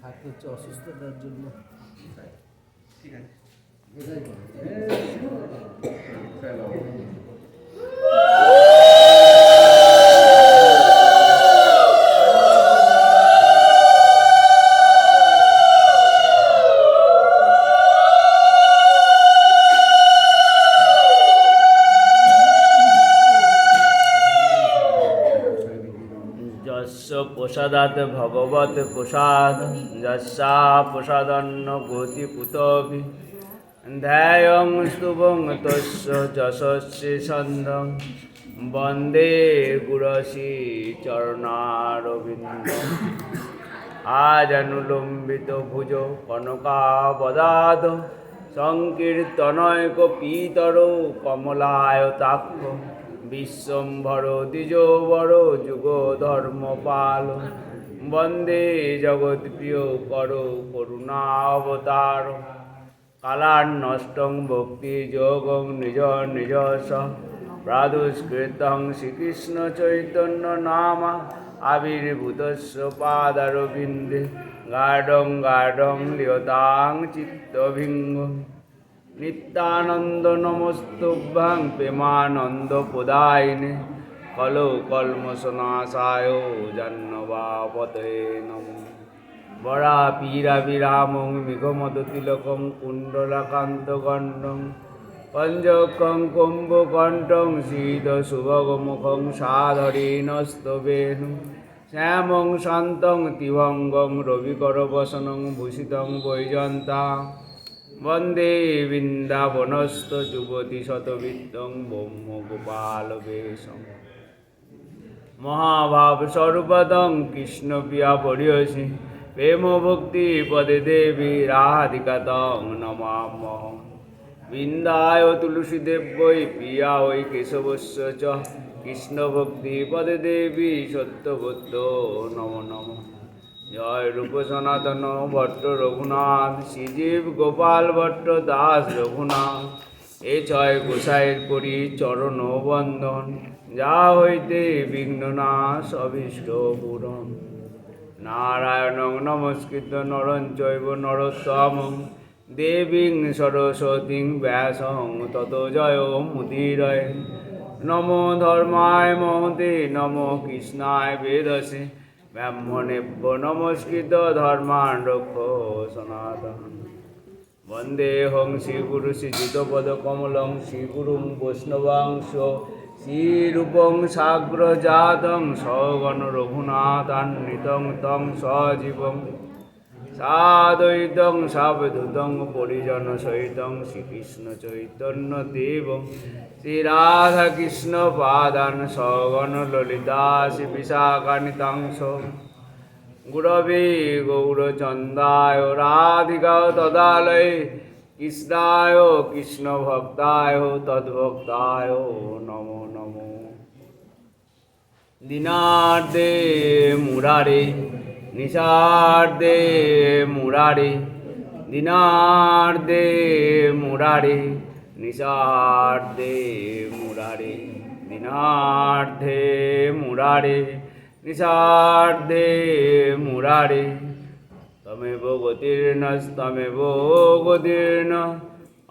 থাকতে হচ্ছে অসুস্থতার জন্য। ঠিক আছে। যস্য প্রসাদাৎ ভগবৎ প্রসাদ যস্যা প্রসাদন্ন গতি কুতপি ধ্যায়ং স্তুবং তস্য যশস্যে ছন্দং বন্দে গুরসি চরণারবিন্দম আজানুলম্বিত ভুজ কনকাবদাত সংকীর্তনৈক পীতর কমলায়তাক্ষ বিশ্বম্ভর দ্বিজবর যুগ ধর্মপাল বন্দে জগৎপ্রিয় কর করুণাবতার কালান্নষ্টং ভক্তি যোগং নিজ নিজস প্রাদুষ্কৃতং শ্রীকৃষ্ণ চৈতন্য নামা আবির্ভূতস্য পাদারবিন্দে গাঢ়ং গাঢ়ং লিয়তাং চিত্তভিঙ্গ নিত্যানন্দ নমস্তুভ্যং প্রেমানন্দ প্রদায়িনে কলো কল্মশনাশায় জাহ্নবাপতে নমঃ বরা পীরাবিরামং মেঘমদ তিলকং কুণ্ডলাকান্তগণ্ডং পঞ্চকং কুম্ভকণ্ঠং শীত শুভগমুখং সাধরেণ স্তবেনু শ্যামং শান্তং তিভঙ্গং রবিকরবসনং ভূষিতং বৈজন্তা বন্দে বৃন্দাবনস্থ যুবতী শতবিত্তং ব্রহ্মগোপালবেশং মহাভাব স্বরূপদং কৃষ্ণপ্রিয়া পরিয়সি প্রেম ভক্তি পদে দেবী রাধিকা তং নমাম্যহং বৃন্দায় তুলসীদেব্যৈ প্রিয়া ওই কেশবস্য চ কৃষ্ণ ভক্তি পদে দেবী সত্যবদ্ধ নম নম জয় রূপ সনাতন ভট্ট রঘুনাথ শ্রীজীব গোপাল ভট্ট দাস রঘুনাথ এ ছয় গোসাইয়ের করি চরণ বন্দন যা হইতে বিঘ্ননাশ অভীষ্ট পূরণ নারায়ণং নমস্কৃত নরং চৈব নরোত্তমং দেবীং সরস্বতীং ব্যাসং তত জয় মুদিরয় নমো ধর্মায় মহতে নমো কৃষ্ণায় বেদসে ব্রাহ্মণেভ্য নমস্কৃত ধর্মাণ রক্ষ সনাতন বন্দেহং শ্রীগুরু শ্রীযুতপদকমলং শ্রীগুরুং বৈষ্ণবাংশ শ্রীরূপং সাগ্রজাতং সগণ রঘুনাথান্বিতং তং সজীবং সাদ্বৈতং সাবধূতং পরিজন সহিতং শ্রীকৃষ্ণ চৈতন্য দেবং শ্রীরাধাকৃষ্ণ পাদান সগণ ললিতা শ্রী বিশাখানিতাংশ গুরবে গৌরচন্দায় রাধিকা তদালয়ে কৃষ্ণায় কৃষ্ণ ভক্তায় তদ্ভক্তায় নমো নমো দিনার্দে মুরারে নিশার্দে মুরারে দিনার্দে মুরারে নিশার্দে মুরারে দিনার্দে মুরারে নিশার্দে মুরারে তমেব গতির্নস্তমেব গতির্ন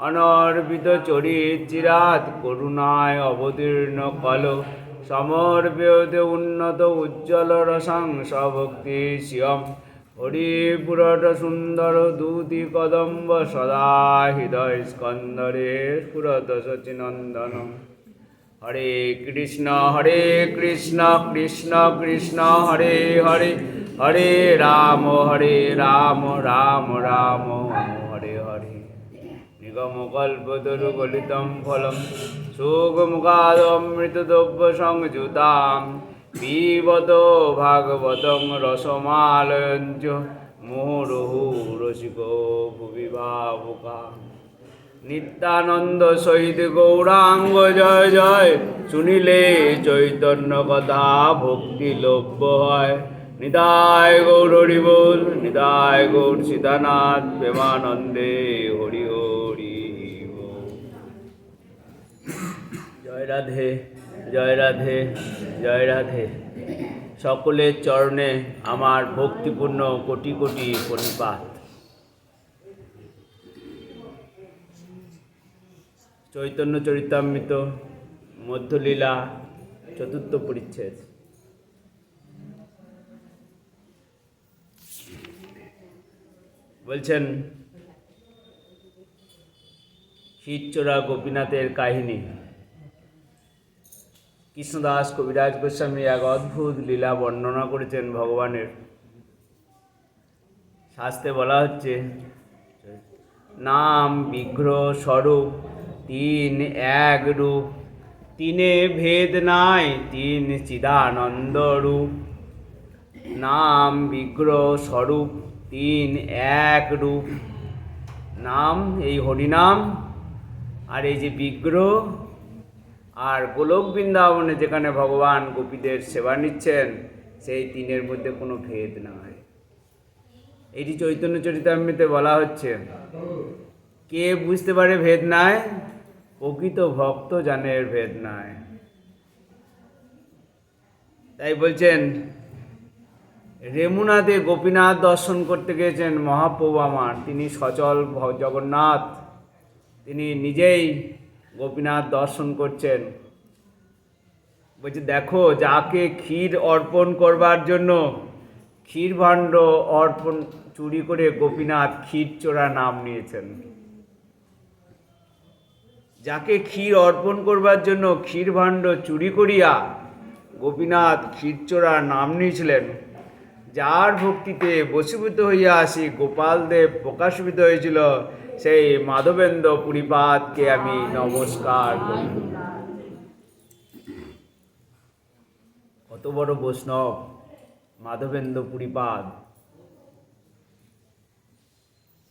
অনর্পিত চরিচিরাত করুণায় অবতীর্ণ কল সমর্পয়তে উন্নত উজ্জ্বল রসং সভক্তি শিয়ম হরিপুরট সুন্দর দূতি কদম্ব সদা হৃদয় স্কন্দরে স্ফুরত শচীনন্দন হরে কৃষ্ণ কৃষ্ণ কৃষ্ণ হরে হরে হরে রাম রাম রাম হরে হরে নিগম কল্পতরু গলিতম ফলম সুগমুখাদমৃতদ্রব্য সংযুতাম পিবত ভাগবতং রসমালয়ঞ্চ মুহুরুহু রসিকো ভুবি ভাবুকা নিত্যানন্দ সহিত গৌরাঙ্গ জয় জয় শুনিলে চৈতন্য কথা ভক্তি লভ্য হয় নিতাই গৌর হরি বল নিতাই গৌর সীতানাথ প্রেমানন্দে হরি হরি বল। জয় রাধে জয় রাধে জয় রাধে। সকলের চরণে আমার ভক্তিপূর্ণ কোটি কোটি প্রণিপাত। চৈতন্য চরিতামৃত মধ্যলীলা চতুর্থ পরিচ্ছেদ। বলছেন ক্ষীরচোরা গোপীনাথের কাহিনী। কৃষ্ণদাস কবিরাজ গোস্বামী এক অদ্ভুত লীলা বর্ণনা করেছেন ভগবানের। শাস্ত্রে বলা হচ্ছে, নাম বিগ্রহ স্বরূপ তিন এক রূপ, তিনে ভেদ নাই তিন চিদানন্দ রূপ। নাম বিগ্রহ স্বরূপ তিন এক রূপ। নাম এই হরিনাম, আর এই যে বিগ্রহ, আর গোলক বৃন্দাবনে যেখানে ভগবান গোপীদের সেবা নিচ্ছেন, সেই তিনের মধ্যে কোনো ভেদ নাই। এটি চৈতন্য চরিতামৃতে বলা হচ্ছে। কে বুঝতে পারে ভেদ নাই? প্রকৃত ভক্ত জানে এর ভেদ নাই। তাই বলছেন, রেমুনাতে গোপীনাথ দর্শন করতে গিয়েছেন মহাপ্রভু আমার, তিনি সচল জগন্নাথ, তিনি নিজেই গোপীনাথ দর্শন করছেন। বলছে, দেখো, যাকে ক্ষীর অর্পণ করবার জন্য ক্ষীর ভাণ্ড অর্পণ চুরি করে গোপীনাথ ক্ষীরচোরা নাম নিয়েছেন। যাকে ক্ষীর অর্পণ করবার জন্য ক্ষীর ভাণ্ড চুরি করিয়া গোপীনাথ ক্ষীরচোরা নাম নিয়েছিলেন, যার ভক্তিতে বশীভূত হইয়া আসি গোপালদেব প্রকাশিত হয়েছিল, সেই মাধবেন্দ্র পুরীপাদকে আমি নমস্কার করি। কত বড় বৈষ্ণব মাধবেন্দ্র পুরীপাদ,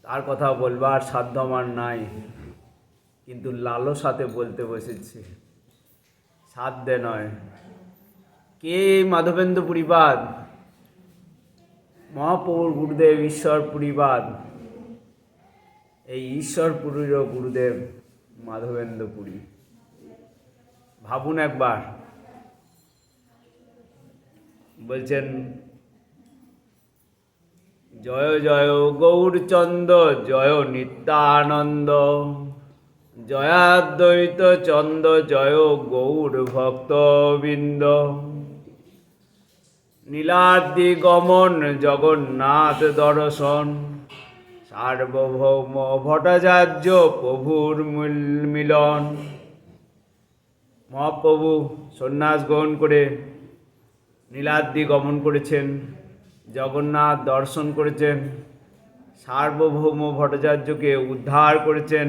তার কথা বলবার সাধ্য আমার নাই, কিন্তু লালসাতে বলতে বসেছি, সাধ্যে নয়। কে মাধবেন্দ্র পুরীপাদ? মহাপ্রভুর গুরুদেব ঈশ্বর পুরীপাদ। এই ঈশ্বরপুরীরও গুরুদেব মাধবেন্দ্র পুরী। ভাবুন একবার। বলছেন, জয় জয় গৌরচন্দ্র, জয় নিত্যানন্দ, জয়াদ্বৈত চন্দ্র, জয় গৌর ভক্তবৃন্দ। নীলাদ্রি গমন, জগন্নাথ দর্শন, সার্বভৌম ভট্টাচার্য প্রভুর মিলন। মহাপ্রভু সন্ন্যাস গ্রহণ করে নীলাদ্রি গমন করেছেন, জগন্নাথ দর্শন করেছেন, সার্বভৌম ভট্টাচার্যকে উদ্ধার করেছেন।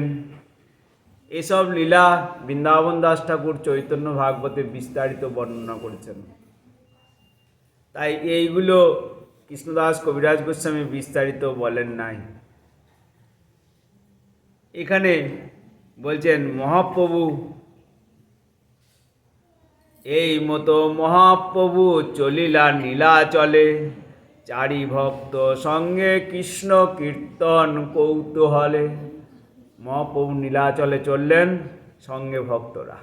এসব লীলা বৃন্দাবন দাস ঠাকুর চৈতন্য ভাগবতে বিস্তারিত বর্ণনা করেছেন। তাই এইগুলো কৃষ্ণদাস কবিরাজ গোস্বামী বিস্তারিত বলেন নাই। এখানে বলছেন, মহাপ্রভু এই মতো মহাপ্রভু চলিলা নীলাচলে, চারি ভক্ত সঙ্গে কৃষ্ণ কীর্তন কৌতূহলে। মহাপ্রভু নীলাচলে চললেন, সঙ্গে ভক্তরা।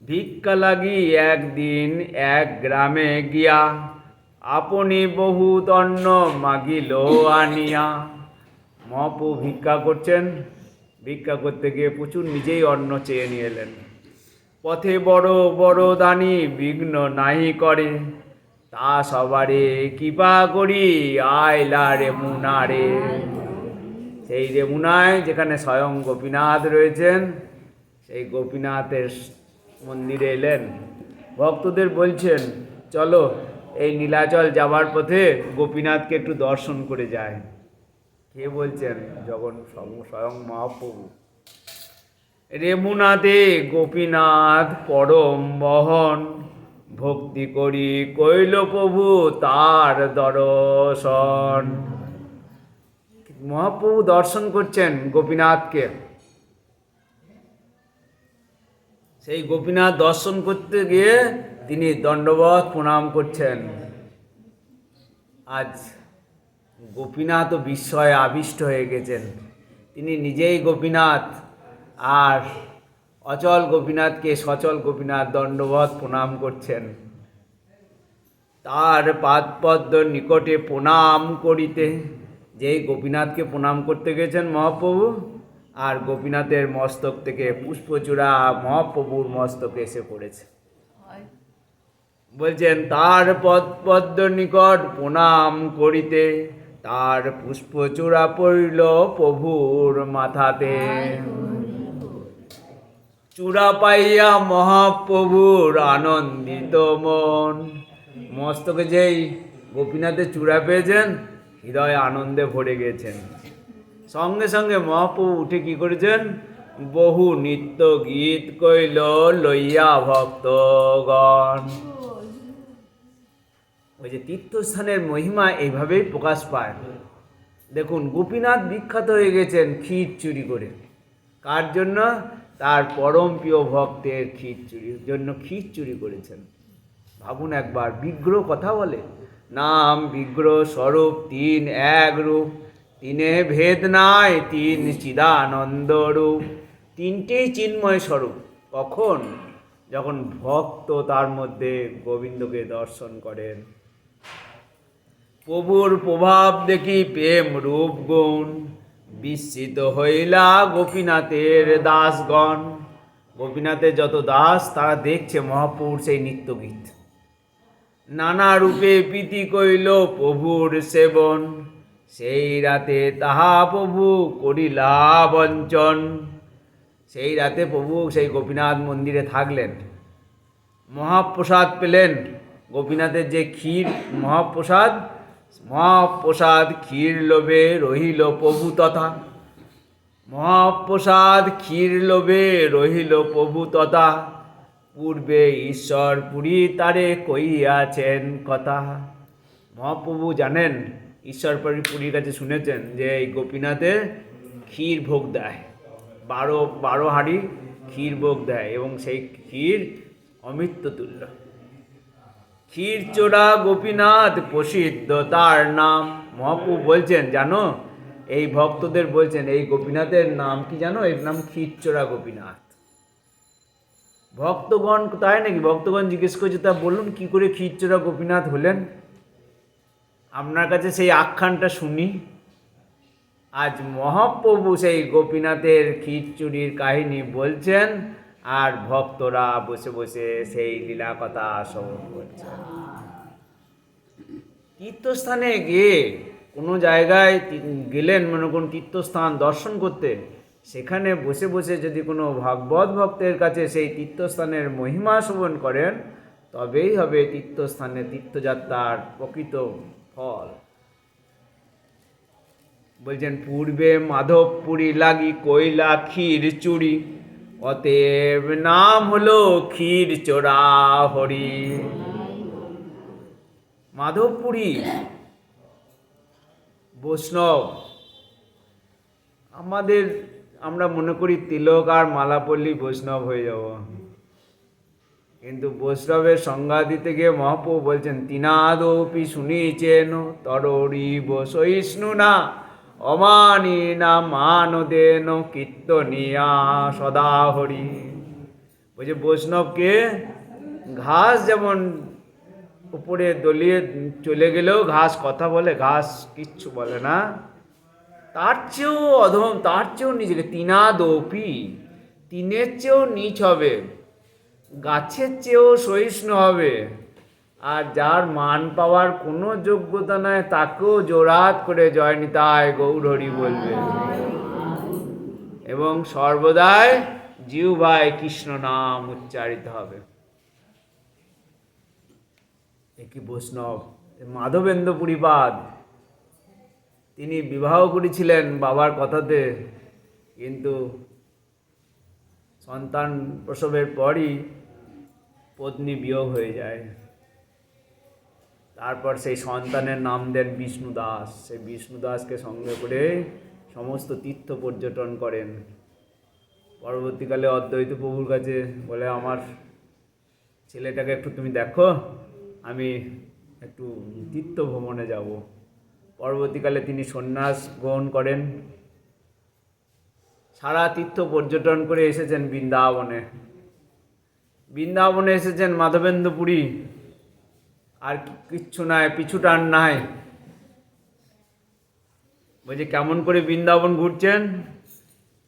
ভিক্ষা লাগি একদিন এক গ্রামে গিয়া, আপনি বহুত অন্ন মাগিল আনিয়া। মহাপ্রভু ভিক্ষা করছেন, ভিক্ষা করতে গিয়ে প্রচুর নিজেই অন্ন চেয়ে নিয়ে এলেন। পথে বড় বড় দানি বিঘ্ন নাহি করে, তা সবারে কৃপা করি আইলা রেমুনারে। সেই রেমুনায় যেখানে স্বয়ং গোপীনাথ রয়েছেন, সেই গোপীনাথের মন্দিরে এলেন। ভক্তদের বলছেন, চলো এই নীলাচল যাবার পথে গোপীনাথকে একটু দর্শন করে যায়। কে বলছেন? স্বয়ং মহাপ্রভু। রেমুনাতে গোপীনাথ পরম বহন, ভক্তি করি কইল প্রভু তার দর্শন। মহাপ্রভু দর্শন করছেন গোপীনাথকে। সেই গোপীনাথ দর্শন করতে গিয়ে তিনি দণ্ডবত প্রণাম করছেন। আজ গোপীনাথ বিস্ময়ে আবিষ্ট হয়ে গেছেন। তিনি নিজেই গোপীনাথ, আর অচল গোপীনাথকে সচল গোপীনাথ দণ্ডবত প্রণাম করছেন। তার পাদপদ্ম নিকটে প্রণাম করিতে। যেই গোপীনাথকে প্রণাম করতে গেছেন মহাপ্রভু, আর গোপীনাথের মস্তক থেকে পুষ্পচূড়া মহাপ্রভুর মস্তকে এসে পড়েছে। বলছেন তার পদ্ম নিকট প্রণাম করিতে, তার পুষ্পচূড়া পড়িল প্রভুর মাথাতে। চূড়া পাইয়া মহাপ্রভুর আনন্দিত মন। মস্তকে যেই গোপীনাথের চূড়া পেয়েছেন, হৃদয় আনন্দে ভরে গেছেন। সঙ্গে সঙ্গে মহাপ্রভু উঠে কি করেছেন? বহু নিত্য গীত কইল লইয়া ভক্তগণ। ওই যে তীর্থস্থানের মহিমা এইভাবেই প্রকাশ পায়। দেখুন, গোপীনাথ বিখ্যাত হয়ে গেছেন ক্ষীর চুরি করে। কার জন্য? তার পরম প্রিয় ভক্তের ক্ষীর চুরির জন্য ক্ষীর চুরি করেছেন। ভাবুন একবার, বিগ্রহ কথা বলে, নাম বিগ্রহ স্বরূপ তিন এক রূপ, তিনে ভেদ নাই তিন চিদানন্দ রূপ। তিনটেই চিন্ময় স্বরূপ। কখন? যখন ভক্ত তার মধ্যে গোবিন্দকে দর্শন করেন। প্রভুর প্রভাব দেখি প্রেম রূপ গুণ, বিস্মিত হইলা গোপীনাথের দাসগণ। গোপীনাথের যত দাস, তারা দেখছে মহাপ্রভুর সেই নিত্যগীত। নানা রূপে প্রীতি কইল প্রভুর সেবন, সেই রাতে তাহা প্রভু করিলা বঞ্চন। সেই রাতে প্রভু সেই গোপীনাথ মন্দিরে থাকলেন, মহাপ্রসাদ পেলেন। গোপীনাথের যে ক্ষীর মহাপ্রসাদ, মহাপ্রসাদ ক্ষীর লোভে রহিল প্রভু তথা। মহাপ্রসাদ ক্ষীর লোভে রহিল প্রভু তথা, পূর্বে ঈশ্বর পুরী তারে কইয়াছেন কথা। মহাপ্রভু জানেন, ঈশ্বর পুরীর কাছে শুনেছেন যে এই গোপীনাথে ক্ষীর ভোগ দেয়, বারো হাঁড়ি ক্ষীর ভোগ দেয়, এবং সেই ক্ষীর অমৃত তুল্য। ক্ষীর চোরা গোপীনাথ প্রসিদ্ধ তার নাম। মহাপ্রভু বলছেন, জানো, এই ভক্তদের বলছেন এই গোপীনাথের নাম কি জানো? এর নাম ক্ষীরচোরা গোপীনাথ। ভক্তগণ, তাই নাকি? ভক্তগণ জিজ্ঞেস করছে, তা বলুন কি করে ক্ষীরচোরা গোপীনাথ হলেন? আপনার কাছে সেই আখ্যানটা শুনি। আজ মহাপ্রভু সেই গোপীনাথের ক্ষীর চুরির কাহিনী বলছেন, আর ভক্তরা বসে বসে সেই লীলা কথা শ্রবণ করছে। তীর্থস্থানে গিয়ে কোনো জায়গায় গেলেন, মনে করুন তীর্থস্থান দর্শন করতে, সেখানে বসে বসে যদি কোনো ভাগবত ভক্তের কাছে সেই তীর্থস্থানের মহিমা শ্রবণ করেন, তবেই হবে তীর্থস্থানে তীর্থযাত্রার প্রকৃত ফল। বলছেন, পূর্বে মাধবপুরী লাগি কইলা ক্ষীর চুরি, অতএব নাম হলো ক্ষীরচোরা হরি। মাধবপুরী বৈষ্ণব, আমরা মনে করি তিলক আর মালা পরলেই বৈষ্ণব হয়ে যাব, কিন্তু বৈষ্ণবের সংজ্ঞা দিতে গিয়ে মহাপ্রভু বলছেন, তিনাদপি শুনিছেন তররি বৈষ্ণু না, অমানি না মানদেন কীর্তনিয়া সদা হরি। বলছে বৈষ্ণবকে ঘাস যেমন উপরে দলিয়ে চলে গেলেও ঘাস কথা বলে, ঘাস কিচ্ছু বলে না, তার চেয়েও অধম, তার চেয়েও নিজেকে তিনাদপি, তিনের চেয়েও নীচ হবে, গাছের চেয়েও সহিষ্ণু হবে। আর যার মান পাওয়ার কোনো যোগ্যতা নাই, তাকেও জোরাত করে জয় নিতাই গৌর হরি বলবে, এবং সর্বদাই জিহ্বায় কৃষ্ণ নাম উচ্চারিত হবে। একই বৈষ্ণব মাধবেন্দ্র পুরীপাদ, তিনি বিবাহ করেছিলেন বাবার কথাতে, কিন্তু সন্তান প্রসবের পরই পত্নী বিয়োগ হয়ে যায়। তারপর সেই সন্তানের নাম দেন বিষ্ণু দাস। সেই বিষ্ণু দাসকে সঙ্গে করে সমস্ত তীর্থ পর্যটন করেন। পরবর্তীকালে অদ্বৈত প্রভুর কাছে বলে, আমার ছেলেটাকে একটু তুমি দেখো, আমি একটু তীর্থ ভ্রমণে যাব। পরবর্তীকালে তিনি সন্ন্যাস গ্রহণ করেন, সারা তীর্থ পর্যটন করে এসেছেন বৃন্দাবনে। বৃন্দাবনে এসেছেন মাধবেন্দ্র পুরী, আর কিচ্ছু নাই, পিছু টান নাই। বলছে কেমন করে বৃন্দাবন ঘুরছেন?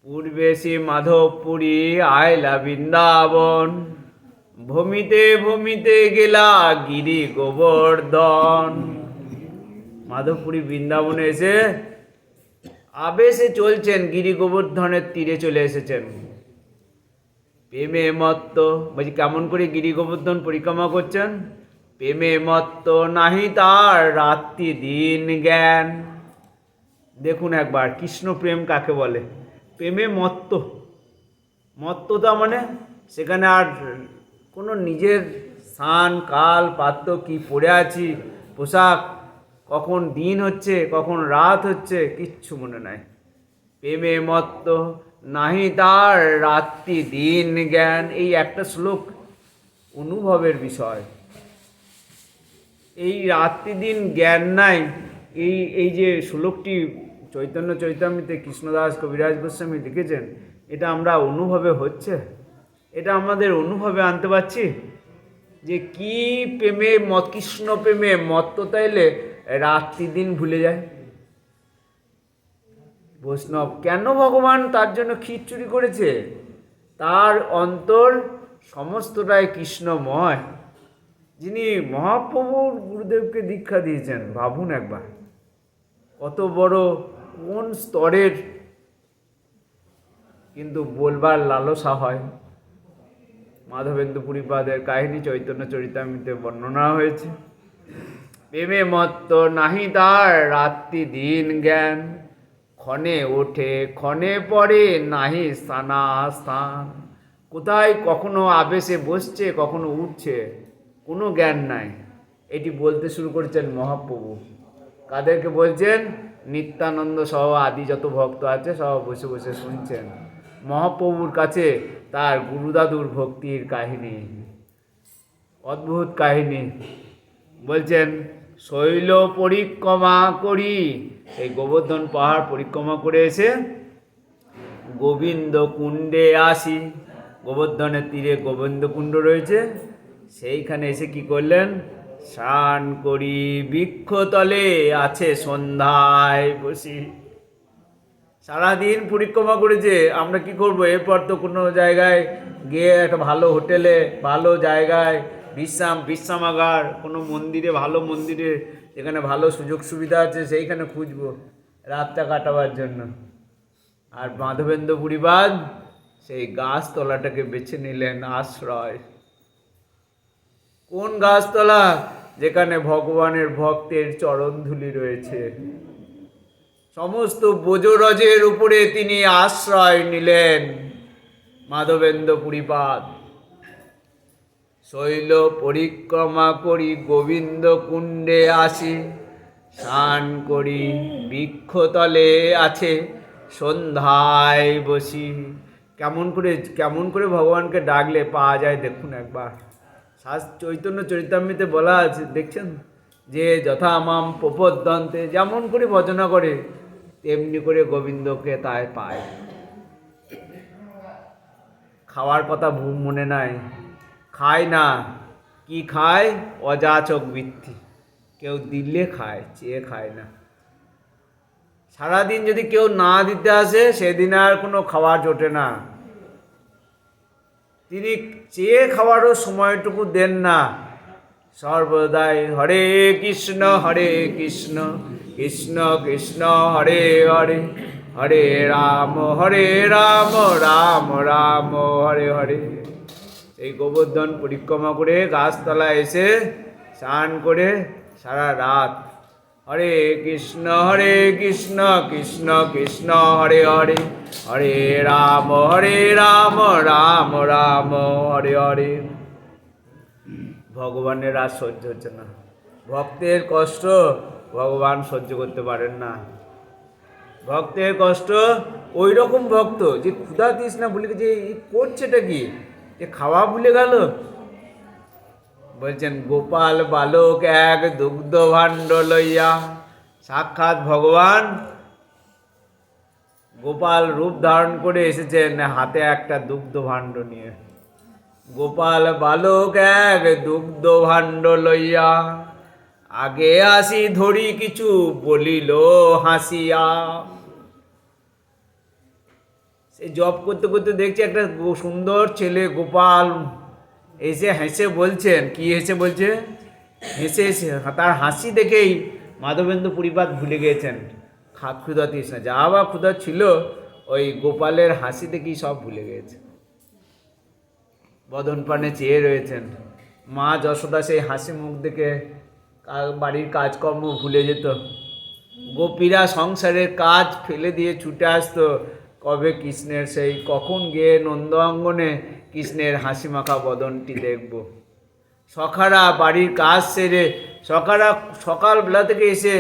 পূর্বে সে মাধবপুরী আয়লা বৃন্দাবন, ভূমিতে ভূমিতে গেলা গিরি গোবর্ধন। মাধবপুরী বৃন্দাবনে এসে আবেশে চলছেন, গিরি গোবর্ধনের তীরে চলে এসেছেন। প্রেমে মত্ত, বলছি কেমন করে গিরি গোবর্ধন পরিক্রমা করছেন? প্রেমে মত্ত নাহি তার রাত্রি দিন জ্ঞান। দেখুন একবার কৃষ্ণ প্রেম কাকে বলে। প্রেমে মত্ত, মত্ততা মানে সেখানে আর কোনো নিজের স্থান কাল পাত্র কি পড়ে আছি, পোশাক, কখন দিন হচ্ছে কখন রাত হচ্ছে কিচ্ছু মনে নাই। প্রেমে মত্ত নাহি তার রাত্রি দিন জ্ঞান। এই একটা শ্লোক অনুভবের বিষয়। এই রাত্রি দিন জ্ঞান নাই, এই যে শ্লোকটি চৈতন্য চৈতামৃতে কৃষ্ণদাস কবিরাজ গোস্বামী লিখেছেন, এটা আমরা অনুভবে হচ্ছে, এটা আমাদের অনুভবে আনতে পারছি যে কি প্রেমে কৃষ্ণ প্রেমে মত্ততা এলে রাত্রি দিন ভুলে যায়। বৈষ্ণব কেন ভগবান তার জন্য খিচুড়ি করেছে? তার অন্তর সমস্তটাই কৃষ্ণময়। যিনি মহাপ্রভুর গুরুদেবকে দীক্ষা দিয়েছেন, ভাবুন একবার কত বড় কোন স্তরের, কিন্তু বলবার লালসা হয়। মাধবেন্দ্র পুরীপাদের কাহিনী চৈতন্য চরিতামৃতে বর্ণনা হয়েছে। প্রেমে মত্ত নাহি তার রাত্রি দিন জ্ঞান, ক্ষণে ওঠে ক্ষণে পড়ে নাহি স্থান। কোথায় কখনো আবেশে বসছে কখনো উঠছে, কোনো জ্ঞান নাই। এটি বলতে শুরু করেছেন মহাপ্রভু। কাদেরকে বলছেন? নিত্যানন্দ সহ আদি যত ভক্ত আছে সব বসে বসে শুনছেন মহাপ্রভুর কাছে তার গুরুদাদুর ভক্তির কাহিনী, অদ্ভুত কাহিনী। বলছেন শৈল পরিক্রমা করি, এই গোবর্ধন পাহাড় পরিক্রমা করে এসে গোবিন্দ কুণ্ডে আসি। গোবর্ধনের তীরে গোবিন্দ কুণ্ড রয়েছে, সেইখানে এসে কি করলেন? স্নান করি বৃক্ষতলে আছে সন্ধ্যায় বসি। সারাদিন পরিক্রমা করেছে, আমরা কি করব? এরপর তো কোনো জায়গায় গিয়ে একটা ভালো হোটেলে, ভালো জায়গায় বিশ্রামাগার, কোনো মন্দিরে, ভালো মন্দিরে যেখানে ভালো সুযোগ সুবিধা আছে সেইখানে খুঁজবো রাতটা কাটাবার জন্য। আর মাধবেন্দ্র পুরীবাদ সেই গাছতলাটাকে বেছে নিলেন আশ্রয়। কোন গাছতলা? যেখানে ভগবানের ভক্তের চরণধুলি রয়েছে। সমস্ত বোজরজের উপরে তিনি আশ্রয় নিলেন মাধবেন্দ্র পুরীপাদ। শৈল পরিক্রমা করি গোবিন্দ কুণ্ডে আসি, স্নান করি বৃক্ষতলে আছে সন্ধ্যায় বসি। কেমন করে ভগবানকে ডাকলে পাওয়া যায় দেখুন একবার। চৈতন্য চরিতামৃতে বলা আছে, দেখছেন যে যথা মাম প্রপদ্যন্তে, যেমন করে ভজনা করে তেমনি করে গোবিন্দকে তাই পায়। খাওয়ার কথা মনে নাই, খায় না। কি খায়? অযাচক বৃত্তি। কেউ দিলে খায়, চেয়ে খায় না। সারাদিন যদি কেউ না দিতে আসে সেদিন আর কোনো খাওয়া জোটে না। তিনি চেয়ে খাওয়ারও সময়টুকু দেন না। সর্বদাই হরে কৃষ্ণ কৃষ্ণ কৃষ্ণ হরে হরে, হরে রাম রাম রাম হরে হরে। এই গোবর্ধন পরিক্রমা করে গাছতলায় এসে স্নান করে সারা রাত হরে কৃষ্ণ কৃষ্ণ কৃষ্ণ হরে হরে, হরে রাম রাম রাম হরে হরে। ভগবানের আর সহ্য হচ্ছে না, ভক্তের কষ্ট ভগবান সহ্য করতে পারেন না। ভক্তের কষ্ট, ওই রকম ভক্ত যে ক্ষুধা তৃষ্ণা ভুলে গেছে, করছেটা কি, যে খাওয়া ভুলে গেল। বলছেন গোপাল বালক এক দুগ্ধ ভাণ্ড লইয়া। সাক্ষাৎ ভগবান গোপাল রূপ ধারণ করে এসেছেন হাতে একটা দুগ্ধ ভাণ্ড নিয়ে। গোপাল বালক এক দুগ্ধ ভাণ্ড লইয়া, আগে আসি ধরি কিছু বলিল হাসিয়া। সে জব করতে করতে দেখছে একটা সুন্দর ছেলে গোপাল এসে হেসে বলছেন। কি হেসে বলছে? হেসে হেসে তার হাসি দেখেই মাধবেন্দ্র পুরীপাদ ভুলে গিয়েছেন ক্ষুধা তৃষ্ণা, যা বা ক্ষুধা ছিল, ওই গোপালের হাসি দেখেই সব ভুলে গিয়েছে। বদন পানে চেয়ে রয়েছেন। মা যশোদা সেই হাসি মুখ দেখে বাড়ির কাজকর্ম ভুলে যেত। গোপীরা সংসারের কাজ ফেলে দিয়ে ছুটে আসতো কবে কৃষ্ণের সেই, কখন গিয়ে নন্দাঙ্গনে কৃষ্ণের হাসি মাখা বদনটি দেখব। সখারা বাড়ির কাজ সেরে সখারা সকালবেলা থেকে এসে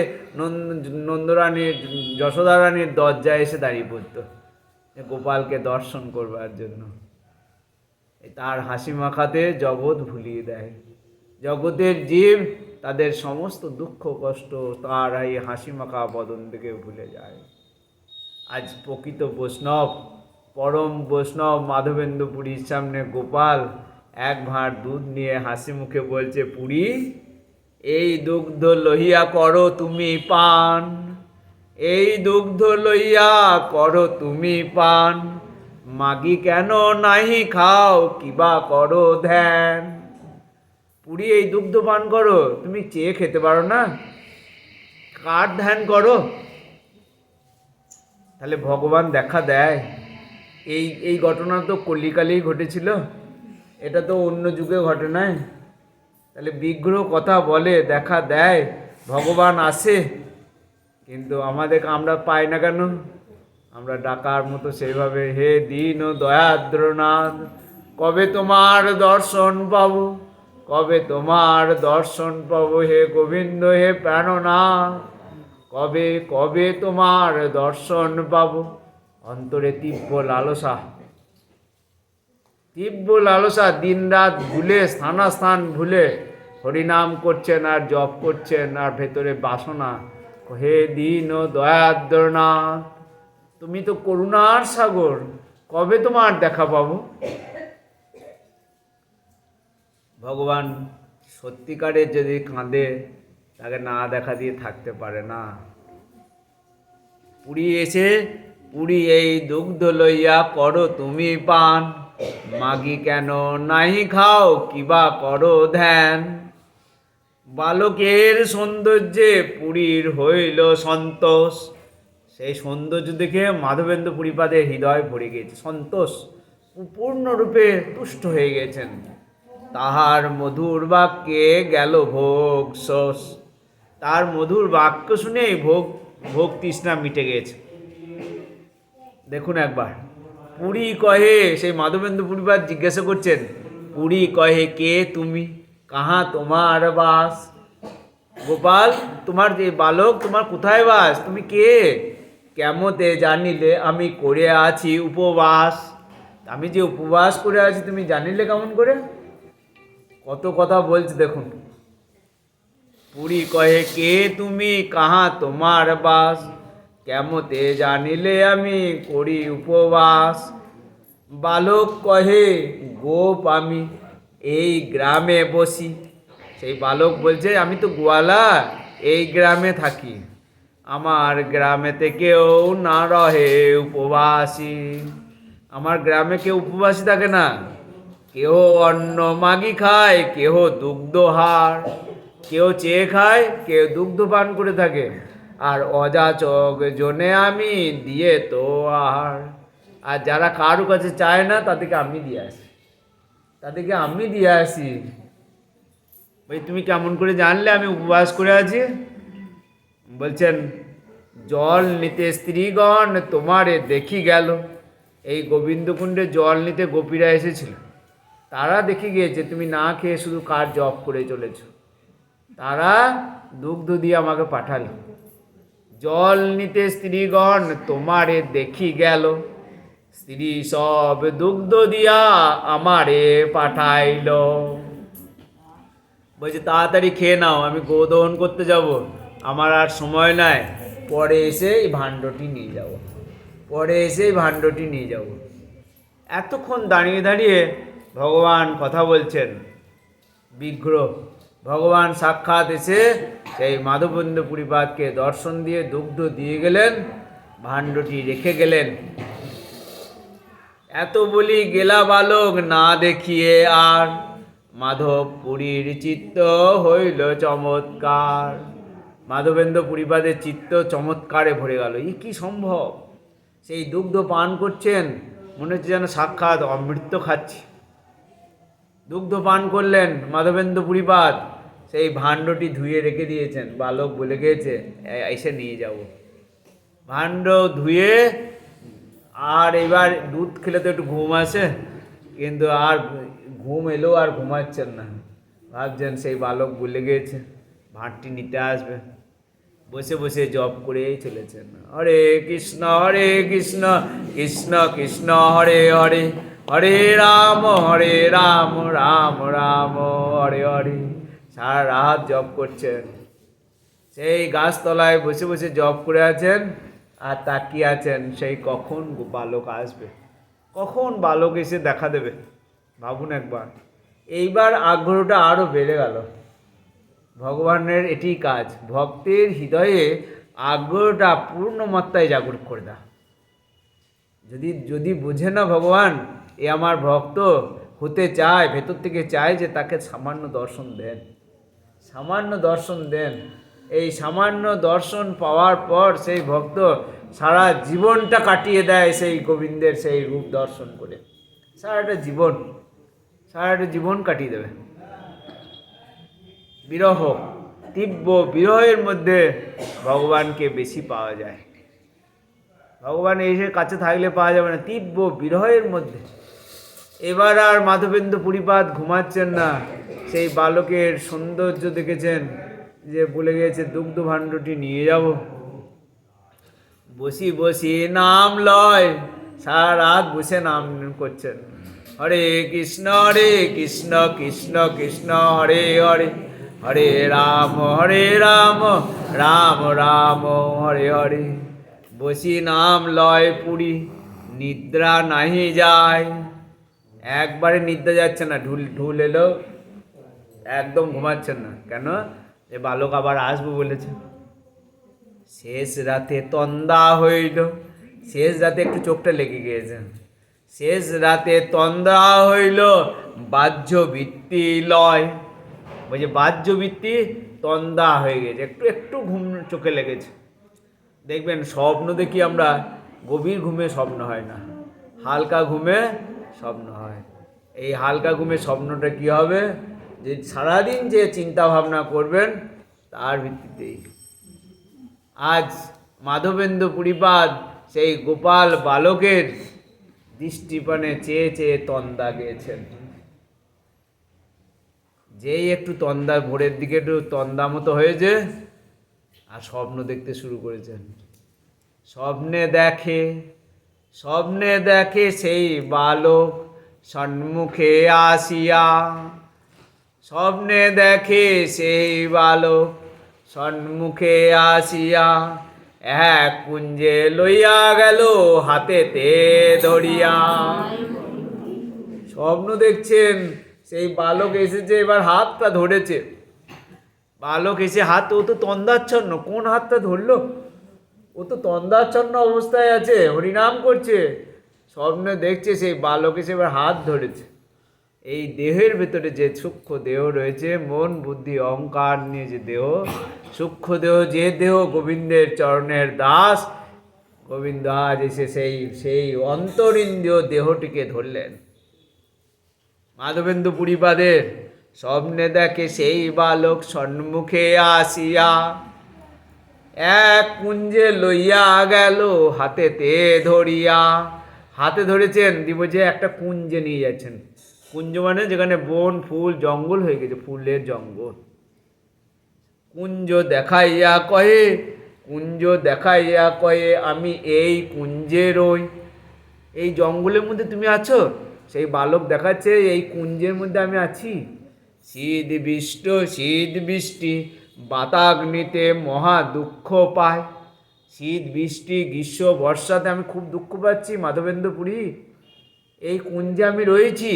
নন্দরানীর যশোদা রানীর দরজায় এসে দাঁড়িয়ে পড়তো গোপালকে দর্শন করবার জন্য। তার হাসি মাখাতে জগৎ ভুলিয়ে দেয়। জগতের জীব তাদের সমস্ত দুঃখ কষ্ট তার এই হাসি মাখা বদন থেকে ভুলে যায়। আজ প্রকৃত বৈষ্ণব, পরম বৈষ্ণব মাধবেন্দ্র পুরীর সামনে গোপাল এক ভাঁড় দুধ নিয়ে হাসি মুখে বলছে, পুরী এই দুগ্ধ লইয়া করো তুমি পান, এই দুগ্ধ লইয়া করো তুমি পান, মাগি কেন নাহি খাও কিবা করো ধ্যান। পুরী এই দুগ্ধ পান করো, তুমি চেয়ে খেতে পারো না, কার ধ্যান করো? তাহলে ভগবান দেখা দেয়। এই ঘটনা তো কলিকালেই ঘটেছিল, এটা তো অন্য যুগে ঘটে নাই। তাহলে বিগ্রহ কথা বলে, দেখা দেয়, ভগবান আসে, কিন্তু আমরা পাই না কেন? আমরা ডাকার মতো সেইভাবে, হে দীন ও দয়াদ্রনাথ কবে তোমার দর্শন পাবো, কবে তোমার দর্শন পাবো, হে গোবিন্দ হে প্রাণনাথ কবে কবে তোমার দর্শন পাবো। অন্তরে তীব্র লালসা, দিন রাত ভুলে, স্থানাস্থান ভুলে হরিনাম করছেন আর জপ করছেন, আর ভেতরে বাসনা। হে দীন ও দয়াদ্রনাথ তুমি তো করুণার সাগর, কবে তোমার দেখা পাবো? ভগবান সত্যিকারের যদি কাঁদে, তাকে না দেখা দিয়ে থাকতে পারে না। পুরী এসে, পুরী এই দুগ্ধ লইয়া করো তুমি পান, মাগি কেন নাহি খাও কিবা করো ধ্যান। বালকের সৌন্দর্যে পুরীর হইল সন্তোষ। সেই সৌন্দর্য দেখে মাধবেন্দ্র পুরীপাদের হৃদয় ভরে গিয়েছে, সন্তোষ, পূর্ণরূপে তুষ্ট হয়ে গেছেন। তাহার মধুর বাক্যে গেল ভোগ শোষ। তার মধুর বাক্য শুনেই ভোগ তৃষ্ণা মিটে গেছে। দেখুন একবার, পুরী কহে, সেই মাধবেন্দ্র পুরীপাদ জিজ্ঞাসা করছেন, পুরী কহে কে তুমি, কাহা তোমার বাস। গোপাল তোমার যে বালক, তোমার কোথায় বাস, তুমি কে? কেমতে জানিলে আমি করে আছি উপবাস। আমি যে উপবাস করে আছি তুমি জানিলে কেমন করে? কত কথা বলছে দেখুন। পুরী কহে কে তুমি, কাহা তোমার বাস, কেমতে জানিলে আমি করি উপবাস। বালক কহে গোপ আমি এই গ্রামে বসি। সেই বালক বলছে, আমি তো গোয়ালা, এই গ্রামে থাকি, আমার গ্রামেতে কেউ না রহে উপবাসী। আমার গ্রামে কেউ উপবাসী থাকে না, কেউ অন্ন মাগি খায়, কেহ দুগ্ধহার, কেউ চেয়ে খায়, কেউ দুগ্ধ পান করে থাকে, আর অযাচক জনে আমি দিয়ে তো আর যারা কারো কাছে চায় না তাদেরকে আমি দিয়ে আসি, ভাই তুমি কেমন করে জানলে আমি উপবাস করে আছি? বলছেন, জল নিতে স্ত্রীগণ তোমারে দেখি গেল। এই গোবিন্দকুণ্ডে জল নিতে গোপীরা এসেছিল, তারা দেখে গিয়েছে তুমি না খেয়ে শুধু কার জপ করে চলেছ, তারা দুগ্ধ দিয়ে আমাকে পাঠালো। জল নিতে স্ত্রীগণ তোমারে দেখি গেল, স্ত্রী সব দুগ্ধ দিয়া আমারে পাঠাইল। বলছে তাড়াতাড়ি খেয়ে নাও, আমি গোদহন করতে যাব, আমার আর সময় নাই, পরে এসে এই ভাণ্ডটি নিয়ে যাব। এতক্ষণ দাঁড়িয়ে দাঁড়িয়ে ভগবান কথা বলছেন। বিগ্রহ ভগবান সাক্ষাৎ এসে সেই মাধবেন্দ্র পুরীপাদকে দর্শন দিয়ে দুগ্ধ দিয়ে গেলেন, ভাণ্ডটি রেখে গেলেন। এত বলি গেলা বালক না দেখিয়ে আর, মাধব পুরীর চিত্ত হইল চমৎকার। মাধবেন্দ্র পুরীপাদের চিত্ত চমৎকারে ভরে গেল। ই কি সম্ভব? সেই দুগ্ধ পান করছেন, মনে হচ্ছে যেন সাক্ষাৎ অমৃত খাচ্ছি। দুগ্ধ পান করলেন মাধবেন্দ্র পুরীপাদ, সেই ভাণ্ডটি ধুয়ে রেখে দিয়েছেন। বালক বলে গিয়েছে এসে নিয়ে যাব। ভাণ্ড ধুয়ে, আর এবার দুধ খেলে তো একটু ঘুম আসে, কিন্তু আর ঘুম এলো আর ঘুমাচ্ছেন না। ভাবছেন সেই বালক বলে গিয়েছে ভাঁড়টি নিতে আসবে। বসে বসে জপ করেই চলেছেন, হরে কৃষ্ণ কৃষ্ণ কৃষ্ণ হরে হরে, হরে রাম রাম রাম হরে হরে। সারা রাত জপ করছেন। সেই গাছতলায় বসে বসে জপ করে আছেন আর তাকিয়ে আছেন সেই কখন বালক আসবে, কখন বালক এসে দেখা দেবে। ভাবুন একবার। এইবার আগ্রহটা আরও বেড়ে গেল। ভগবানের এটি কাজ, ভক্তের হৃদয়ে আগ্রহটা পূর্ণ মাত্রায় জাগরুক করে দেয়। যদি বোঝে না ভগবান এ আমার ভক্ত হতে চায়, ভেতর থেকে চায় যে তাকে সামান্য দর্শন দেন, সামান্য দর্শন দেন। এই সামান্য দর্শন পাওয়ার পর সেই ভক্ত সারা জীবনটা কাটিয়ে দেয় সেই গোবিন্দের সেই রূপ দর্শন করে। সারাটা জীবন কাটিয়ে দেবে। বিরহ, তীব্র বিরহের মধ্যে ভগবানকে বেশি পাওয়া যায়। ভগবান এসে কাছে থাকলে পাওয়া যাবে না, তীব্র বিরহের মধ্যে। এবার আর মাধবেন্দ্র পুরীপাদ ঘুমাচ্ছেন না। সেই বালকের সৌন্দর্য দেখেছেন, যে বলে গিয়েছে দুগ্ধ ভাণ্ডটি নিয়ে যাব। বসি বসি নাম লয়, সারা রাত বসে নাম করছেন। হরে কৃষ্ণ কৃষ্ণ কৃষ্ণ হরে হরে, হরে রাম রাম রাম হরে হরে। বসি নাম লয় পুরী, নিদ্রা নাহি যায়। একবারে নিদ্রা যাচ্ছে না, ঢুল এলো, একদম ঘুমাচ্ছেন না। কেন? এ বালক আবার আসবো বলেছে। শেষ রাতে তন্দা হইল, শেষ রাতে একটু চোখটা লেগে গিয়েছে। শেষ রাতে তন্দা হইল, বাহ্যবৃত্তি লয়। বলছে বাহ্যবৃত্তি তন্দা হয়ে গেছে, একটু ঘুম চোখে লেগেছে। দেখবেন স্বপ্ন দেখি আমরা, গভীর ঘুমে স্বপ্ন হয় না, হালকা ঘুমে স্বপ্ন হয়। এই হালকা ঘুমে স্বপ্নটা কি হবে? যে সারাদিন যে চিন্তা ভাবনা করবেন তার ভিত্তিতেই। আজ মাধবেন্দ্র পুরীপাদ সেই গোপাল বালকের দৃষ্টিপানে চেয়ে চেয়ে তন্দা গিয়েছেন। যেই একটু তন্দা, ভোরের দিকে একটু তন্দা মতো হয়েছে, আর স্বপ্ন দেখতে শুরু করেছেন। স্বপ্নে দেখে সেই বালক সন্মুখে আসিয়া। স্বপ্নে দেখে সেই বালক সন্মুখে আসিয়া, এক কুঞ্জে লইয়া গেল হাতেতে ধরিয়া। স্বপ্ন দেখছেন সেই বালক এসেছে, এবার হাতটা ধরেছে। বালক এসে ও তো তন্দাচ্ছন্ন, কোন হাতটা ধরলো? ও তো তন্দাচ্ছন্ন অবস্থায় আছে, হরিনাম করছে। স্বপ্নে দেখছে সেই বালক এসে এবার হাত ধরেছে। এই দেহের ভেতরে যে সূক্ষ্ম দেহ রয়েছে, মন বুদ্ধি অহংকার নিয়ে যে দেহ, সূক্ষ্ম দেহ, যে দেহ গোবিন্দের চরণের দাস, গোবিন্দ আজ এসে সেই অন্তরিন্দ্রিয় দেহটিকে ধরলেন। মাধবেন্দ্র পুরীপাদের স্বপ্নে দেখে সেই বালক সন্মুখে আসিয়া, এক কুঞ্জে লইয়া গেল হাতেতে ধরিয়া। হাতে ধরেছেন, দিব যে একটা কুঞ্জে নিয়ে যাচ্ছেন। কুঞ্জ মানে যেখানে বন ফুল জঙ্গল হয়ে গেছে, ফুলের জঙ্গল। কুঞ্জ দেখাইয়া কয়ে আমি এই কুঞ্জে রই। এই জঙ্গলের মধ্যে তুমি আছো? সেই বালক দেখাচ্ছে এই কুঞ্জের মধ্যে আমি আছি। শীত বৃষ্টি বাতাগ্নিতে মহা দুঃখ পায়। শীত বৃষ্টি গ্রীষ্ম বর্ষাতে আমি খুব দুঃখ পাচ্ছি মাধবেন্দ্র পুরী। এই কুঞ্জে আমি রয়েছি,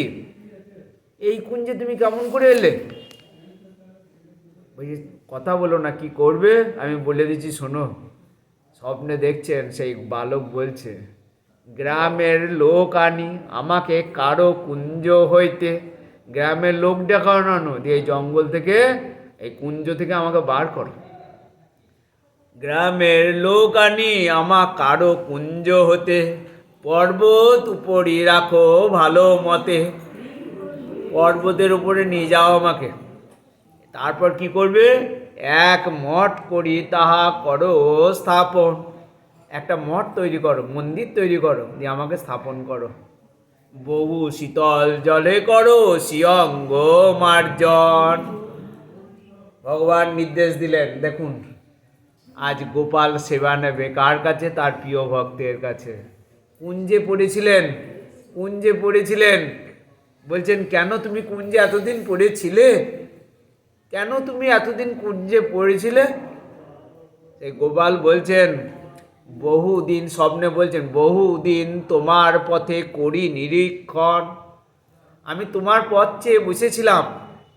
এই কুঞ্জে তুমি কেমন করে এলে? বলছি কথা বলো না, কি করবে আমি বলে দিচ্ছি শোনো। স্বপ্নে দেখছেন সেই বালক বলছে, গ্রামের লোক আনি আমাকে কারো কুঞ্জ হইতে, গ্রামের লোক দেখানো দিয়ে এই জঙ্গল থেকে, এই কুঞ্জ থেকে আমাকে বার করো। গ্রামের লোক আনি আমা কারো কুঞ্জ হতে, পর্বত উপরি রাখো ভালো মতে। পর্বতের উপরে নিয়ে যাও আমাকে। তারপর কি করবে? এক মঠ করি তাহা করো স্থাপন। একটা মঠ তৈরি করো, মন্দির তৈরি করো, দিয়ে আমাকে স্থাপন করো। বহু শীতল জলে করো শিয়ঙ্গ মার্জন। ভগবান নির্দেশ দিলেন। দেখুন, আজ গোপাল সেবা নেবে কার কাছে? তার প্রিয় ভক্তের কাছে। কুঞ্জে পড়েছিলেন, কুঞ্জে পড়েছিলেন। বলছেন কেন তুমি কুঞ্জে এতদিন পড়েছিলে? কেন তুমি এতদিন কুঞ্জে পড়েছিলে? সেই গোপাল বলছেন, বহুদিন, স্বপ্নে বলছেন, বহুদিন তোমার পথে করি নিরীক্ষণ। আমি তোমার পথ চেয়ে বসেছিলাম।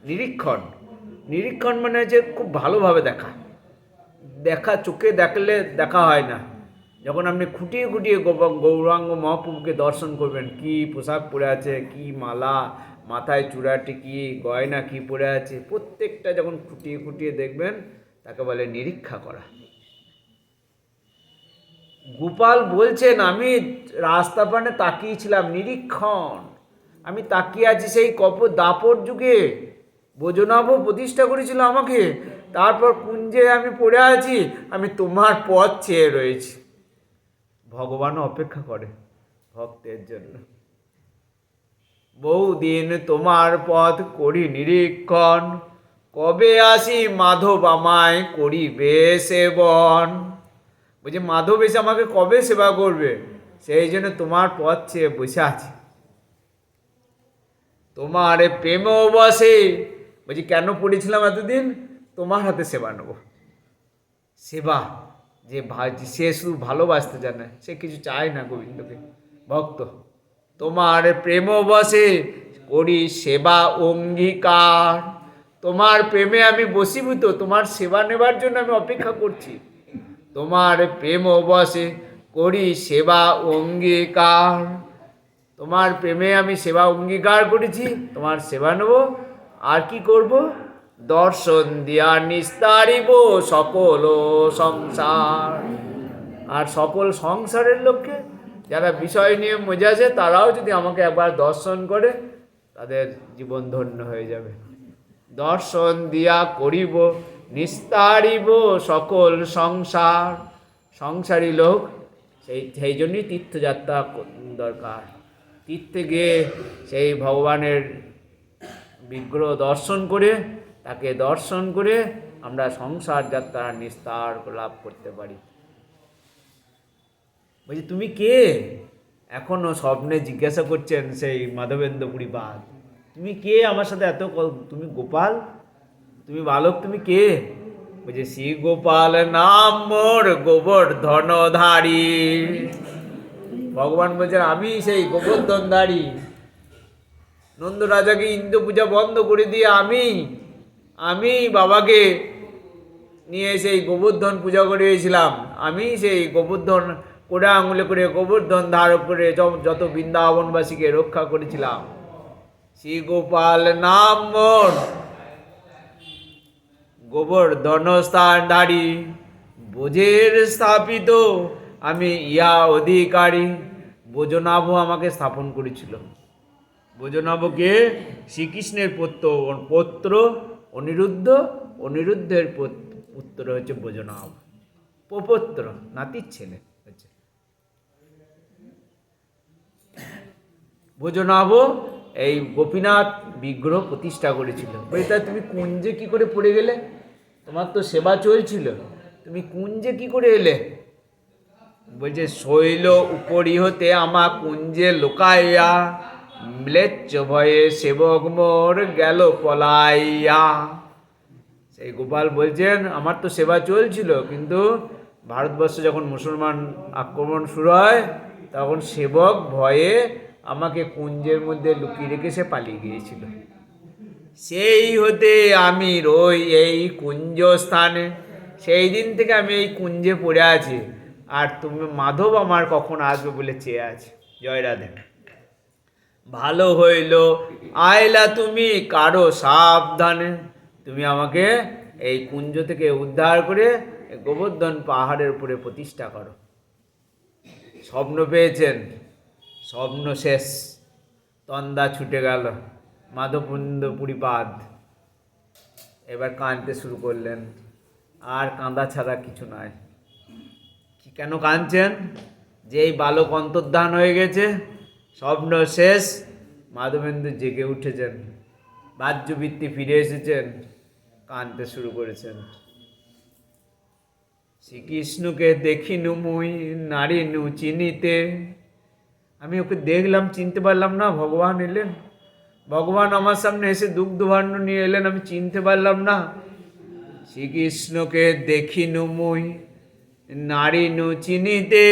নিরীক্ষণ, নিরীক্ষণ মানে হচ্ছে খুব ভালোভাবে দেখা। দেখা চোখে দেখলে দেখা হয় না। যখন আপনি খুঁটিয়ে খুঁটিয়ে গৌরাঙ্গ মহাপ্রভুকে দর্শন করবেন, কি পোশাক পরে আছে, কি মালা, মাথায় চূড়াটি কি গয়না কি পরে আছে, প্রত্যেকটা যখন খুঁটিয়ে খুঁটিয়ে দেখবেন, তাকে বলে নিরীক্ষা করা। গোপাল বলছেন আমি রাস্তা পানে তাকিয়েছিলাম, নিরীক্ষণ। আমি তাকিয়ে আছি সেই দাপর যুগে ভোজনাভ প্রতিষ্ঠা করেছিল আমাকে। তারপর কুঞ্জে আমি পড়ে আছি, আমি তোমার পথ চেয়ে রয়েছি। ভগবান অপেক্ষা করে ভক্তের জন্য। বহুদিন তোমার পথ করি নিরীক্ষণ, কবে আসি মাধব আমায় করিবে সেবন। বলছে মাধব এসে আমাকে কবে সেবা করবে, সেই জন্য তোমার পথ চেয়ে বসে আছি। তোমার প্রেম বসে, বলছি কেন পড়েছিলাম এতদিন? তোমার হাতে সেবা নেব। সেবা, যে সে শুধু ভালোবাসতে জানে, সে কিছু চায় না গোবিন্দকে, ভক্ত। তোমার প্রেম বসে করি সেবা অঙ্গীকার। তোমার প্রেমে আমি বশীভূত, তোমার সেবা নেবার জন্য আমি অপেক্ষা করছি। তোমার প্রেম বসে করি সেবা অঙ্গীকার। তোমার প্রেমে আমি সেবা অঙ্গীকার করেছি, তোমার সেবা নেব। আর কি করব? দর্শন দিয়া নিস্তারিব সকল সংসার। আর সকল সংসারের লোককে, যারা বিষয় নিয়ে মজাছে, তারাও যদি আমাকে একবার দর্শন করে, তাদের জীবন ধন্য হয়ে যাবে। দর্শন দিয়া করিব নিস্তারিব সকল সংসার। সংসারী লোক, সেই জন্যই তীর্থযাত্রা দরকার। তীর্থে গিয়ে সেই ভগবানের বিগ্রহ দর্শন করে, তাকে দর্শন করে আমরা সংসার যাত্রার নিস্তার লাভ করতে পারি। বলছি তুমি কে? এখনো স্বপ্নে জিজ্ঞাসা করছেন সেই মাধবেন্দ্রপুরী বাদ, তুমি কে আমার সাথে এত? তুমি গোপাল, তুমি বালক, তুমি কে? বলছে শ্রী গোপাল নাম মোর গোবর্ধনধারী। ভগবান বলছেন আমি সেই গোবর্ধনধারী। নন্দ রাজাকে ইন্দ্র পূজা বন্ধ করে দিয়ে আমি বাবাকে নিয়ে সেই গোবর্ধন পূজা করিয়েছিলাম। আমি সেই গোবর্ধন কোড়া আঙুলে করে গোবর্ধন ধারক করে যত বৃন্দাবনবাসীকে রক্ষা করেছিলাম। শ্রী গোপাল নাম মোর গোবর্ধন স্থানধারী। বোঝের স্থাপিত আমি ইয়া অধিকারী। বোজনাভ আমাকে স্থাপন করেছিল। বোজনাভকে শ্রীকৃষ্ণের পৌত্র অনিরুদ্ধ, অনিরুদ্ধের পুত্র হচ্ছে বোজনাভ, প্রপৌত্র, নাতির ছেলে হচ্ছে বোজনাভ। এই গোপীনাথ বিগ্রহ প্রতিষ্ঠা করেছিল। বলতে তুমি কুঞ্জে কি করে পড়ে গেলে? তোমার তো সেবা চলছিল, তুমি কুঞ্জে কি করে এলে? বলছে শৈল উপরি হতে আমা কুঞ্জে লোকাইয়া, ম্লেচ্ছ ভয়ে সেবক মোর গেল পলাইয়া। সেই গোপাল বলছেন আমার তো সেবা চলছিল, কিন্তু ভারতবর্ষে যখন মুসলমান আক্রমণ শুরু হয়, তখন সেবক ভয়ে আমাকে কুঞ্জের মধ্যে লুকিয়ে রেখে সে পালিয়ে গিয়েছিল। সেই হতে আমি রই এই কুঞ্জ স্থানে, সেই দিন থেকে আমি এই কুঞ্জে পড়ে আছি, আর তুমি মাধব আমার কখন আসবে বলে চেয়ে আছে। জয় রাধে। ভালো হইল আইলা তুমি কারো সাবধানে, তুমি আমাকে এই কুঞ্জ থেকে উদ্ধার করে গোবর্ধন পাহাড়ের উপরে প্রতিষ্ঠা করো। স্বপ্ন পেয়েছেন, স্বপ্ন শেষ, তন্দা ছুটে গেল। মাধবকুন্দ পুরীপাদ এবার কাঁদতে শুরু করলেন, আর কাঁদা ছাড়া কিছু নয়। কি কেন কাঁদছেন? যে এই বালক অন্তর্ধান হয়ে গেছে, স্বপ্ন শেষ, মাধবেন্দু জেগে উঠেছেন, বাহ্যবৃত্তি ফিরে এসেছেন, কাঁদতে শুরু করেছেন। শ্রীকৃষ্ণকে দেখিনু মুই নারিনু চিনিতে, আমি ওকে দেখলাম, চিনতে পারলাম না। ভগবান এলেন, ভগবান আমার সামনে এসে দুগ্ধ ভাণ্ড নিয়ে এলেন, আমি চিনতে পারলাম না। শ্রীকৃষ্ণকে দেখিনু মুই নারিনু চিনিতে,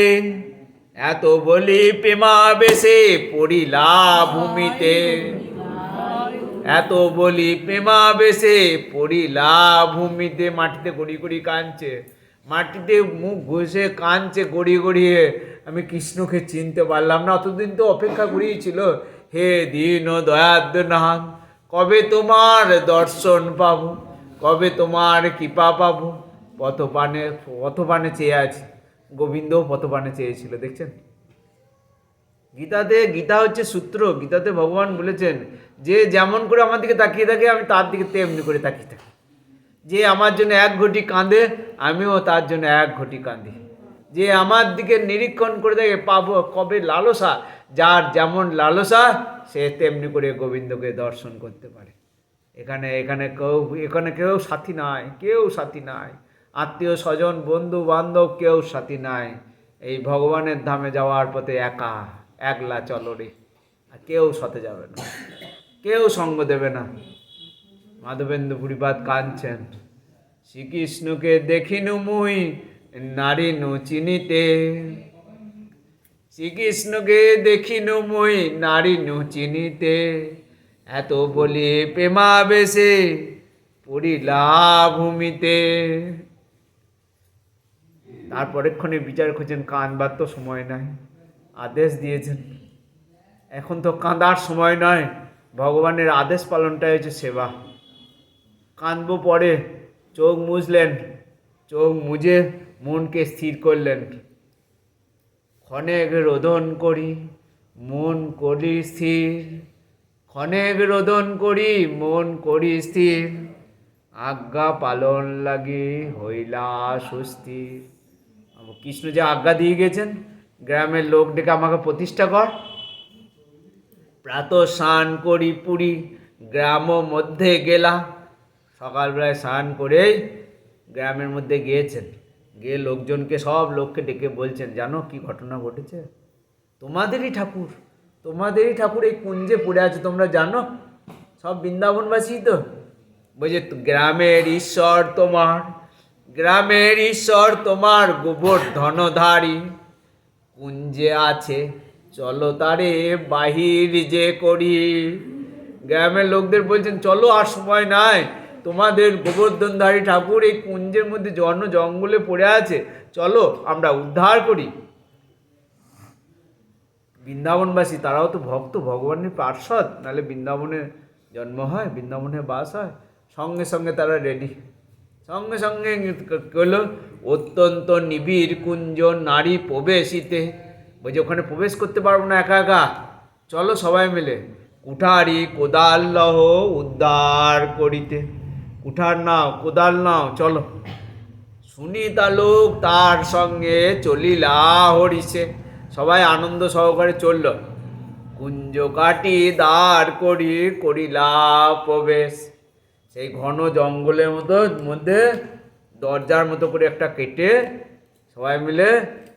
এত বলি প্রেমাবেশে পড়িলা ভূমিতে, এত বলি প্রেমাবেশে পড়িলা ভূমিতে। মাটিতে গড়ি গড়ি কাঁদছে, মাটিতে মুখ ঘষে কাঁদছে গড়িয়ে গড়িয়ে, আমি কৃষ্ণকে চিনতে পারলাম না। অতদিন তো অপেক্ষা করিয়েছিল, হে দীন দয়াদ্রনাথ, কবে তোমার দর্শন পাবো, কবে তোমার কৃপা পাবো। পথপানে চেয়ে আছে, গোবিন্দও পথপানে চেয়েছিল। দেখছেন গীতাতে, গীতা হচ্ছে সূত্র। গীতাতে ভগবান বলেছেন যে যেমন করে আমার দিকে তাকিয়ে থাকে, আমি তার দিকে তেমনি করে তাকিয়ে থাকি। যে আমার জন্য এক ঘটি কাঁদে, আমিও তার জন্য এক ঘটি কাঁদি। যে আমার দিকে নিরীক্ষণ করে দেখে পাবো কবে লালসা, যার যেমন লালসা সে তেমনি করে গোবিন্দকে দর্শন করতে পারে। এখানে কেউ সাথী নাই, কেউ সাথী নাই, আত্মীয় স্বজন বন্ধু বান্ধব কেউ সাথী নাই। এই ভগবানের ধামে যাওয়ার পথে একা একলা চলো রে, আর কেউ সাথে যাবে না, কেউ সঙ্গ দেবে না। মাধবেন্দু পুরীপাদ কাঁদছেন, শ্রীকৃষ্ণকে দেখিনু মুই নারিনু চিনিতে, শ্রীকৃষ্ণকে দেখিনু মুই নারিনু চিনিতে, এত বলি প্রেমাবেশে পড়িলা ভূমিতে। তারপরেক্ষণে বিচার খুঁজছেন, কাঁদবার তো সময় নাই, আদেশ দিয়েছেন, এখন তো কাঁদার সময় নয়। ভগবানের আদেশ পালনটাই হচ্ছে সেবা। কাঁদবো পরে, চোখ মুছলেন, চোখ মুজে মনকে স্থির করলেন। ক্ষণেক রোদন করি মন করি স্থির, ক্ষণেক রোদন করি মন করি স্থির, আজ্ঞা পালন লাগি হইলা সুস্থির। কৃষ্ণ যে আজ্ঞা দিয়ে গেছেন, গ্রামের লোক ডেকে আমাকে প্রতিষ্ঠা কর। প্রাত স্নান করি পুরী গ্রাম মধ্যে গেলা, সকালবেলায় স্নান করেই গ্রামের মধ্যে গিয়েছেন, গিয়ে লোকজনকে, সব লোককে ডেকে বলছেন, জানো কি ঘটনা ঘটেছে? তোমাদেরই ঠাকুর এই কুঞ্জে পড়ে আছে, তোমরা জানো? সব বৃন্দাবনবাসী তো বলছে, গ্রামের ঈশ্বর তোমার, গ্রামের ঈশ্বর তোমার গোবর্ধনধারী, কুঞ্জে আছে চলো তারে বাহির যে করি। গ্রামের লোকদের বলছেন, চলো আর সময় নাই, তোমাদের গোবর্ধনধারী ঠাকুর এই কুঞ্জের মধ্যে জঙ্গলে পড়ে আছে, চলো আমরা উদ্ধার করি। বৃন্দাবনবাসী তারাও তো ভক্ত, ভগবানের পার্ষদ, নাহলে বৃন্দাবনে জন্ম হয়, বৃন্দাবনে বাস হয়। সঙ্গে সঙ্গে তারা রেডি, সঙ্গে সঙ্গে করলো। অত্যন্ত নিবিড় কুঞ্জ নারী প্রবেশিতে, বলছে ওখানে প্রবেশ করতে পারবো না একা একা, চলো সবাই মিলে। কুঠারি কোদাল লহ উদ্ধার করিতে, কুঠার নাও কোদাল নাও চলো। সুনিতা লোক তার সঙ্গে চলিলা হরিষে, সবাই আনন্দ সহকারে চলল। কুঞ্জ কাটি দাঁড় করি করিলা প্রবেশ, সেই ঘন জঙ্গলের মধ্যে দরজার মতো করে একটা কেটে সবাই মিলে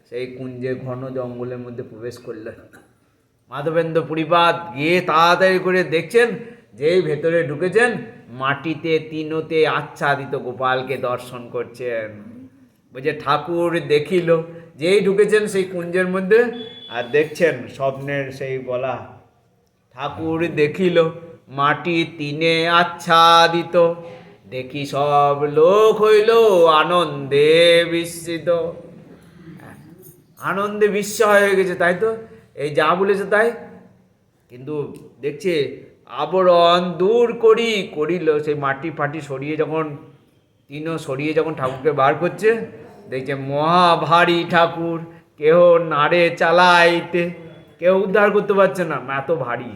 সেই কুঞ্জের ঘন জঙ্গলের মধ্যে প্রবেশ করলেন। মাধবেন্দ্র পুরীপাদ গিয়ে তাড়াতাড়ি করে দেখছেন, যেই ভেতরে ঢুকেছেন, মাটিতে তিনতে আচ্ছাদিত গোপালকে দর্শন করছেন। বলছে ঠাকুর দেখিল, যেই ঢুকেছেন সেই কুঞ্জের মধ্যে, আর দেখছেন স্বপ্নের সেই বলা, ঠাকুর দেখিল মাটি তিনে আচ্ছাদিত, দেখি সব লোক হইল আনন্দে বিস্মিত। আনন্দে বিস্ময় হয়ে গেছে, তাই তো, এই যা বলেছে তাই। কিন্তু দেখছে আবরণ দূর করিল, সেই মাটি ফাটি সরিয়ে যখন সরিয়ে যখন ঠাকুরকে বার করছে, দেখছে মহা ভারী ঠাকুর, কেহ নাড়ে চালাইতে, কেউ উদ্ধার করতে পারছে না, এত ভারী।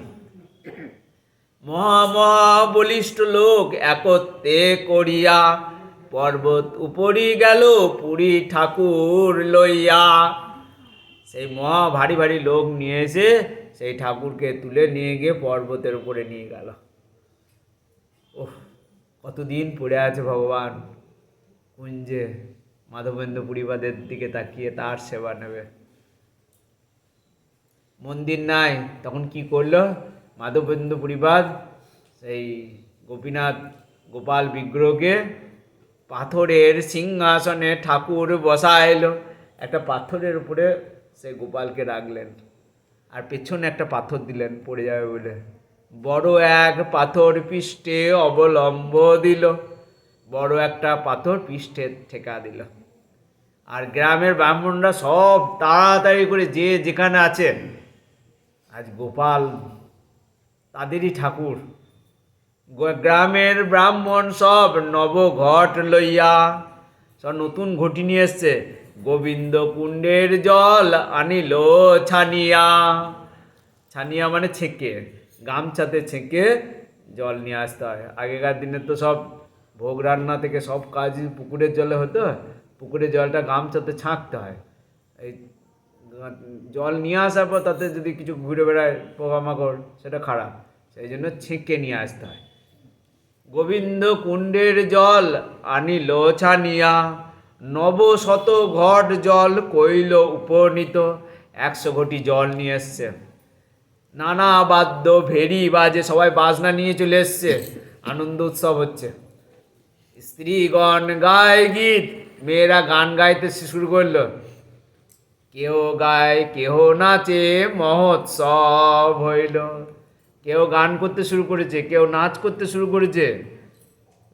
মহা বলিষ্ঠ লোক একত্রে করিয়া, পর্বত উপরি গেল পুরী ঠাকুর লইয়া। সেই মহা ভারী ভারী লোক নিয়ে এসে সেই ঠাকুরকে তুলে নিয়ে গিয়ে পর্বতের উপরে নিয়ে গেল। ওহ, কতদিন পড়ে আছে ভগবান কুঞ্জে, মাধবেন্দ্র পুরীবাদের দিকে তাকিয়ে তার সেবা নেবে। মন্দির নাই, তখন কি করলো মাধবেন্দ্র পুরীবাদ? সেই গোপীনাথ গোপাল বিগ্রহকে পাথরের সিংহাসনে ঠাকুর বসাইলো। একটা পাথরের উপরে সেই গোপালকে রাখলেন, আর পেছনে একটা পাথর দিলেন পড়ে যাবে বলে। বড় এক পাথর পৃষ্ঠে অবলম্ব দিল, বড় একটা পাথর পৃষ্ঠে ঠেকা দিল। আর গ্রামের ব্রাহ্মণরা সব তাড়াতাড়ি করে যে যেখানে আছেন, আজ গোপাল তাদেরই ঠাকুর, গ্রামের ব্রাহ্মণ সব নবঘট লইয়া, সব নতুন ঘটি নিয়ে এসছে। গোবিন্দ কুণ্ডের জল আনিল ছানিয়া, ছানিয়া মানে ছেঁকে, গামছাতে ছেঁকে জল নিয়ে আসতে হয়। আগেকার দিনে তো সব ভোগ রান্না থেকে সব কাজ পুকুরের জলে হতো, পুকুরের জলটা গামছাতে ছাঁকতে হয়। এই জল নিয়ে আসার পর তাতে যদি কিছু ঘুরে বেড়ায় পোকামাকড়, সেটা খারাপ, সেই জন্য ছেঁকে নিয়ে আসতে হয়। গোবিন্দ কুণ্ডের জল আনিল ছানিয়া, নবশত ঘট জল কইল উপনীত। 100 ঘটি জল নিয়ে এসছে। নানা বাদ্য ভেরি বাজে, সবাই বাজনা নিয়ে চলে এসছে, আনন্দ উৎসব হচ্ছে। স্ত্রীগণ গায় গীত, মেয়েরা গান গাইতে শুরু করলো। কেউ গায়, কেহ নাচে, মহোৎসব হইল। কেউ গান করতে শুরু করেছে, কেউ নাচ করতে শুরু করেছে।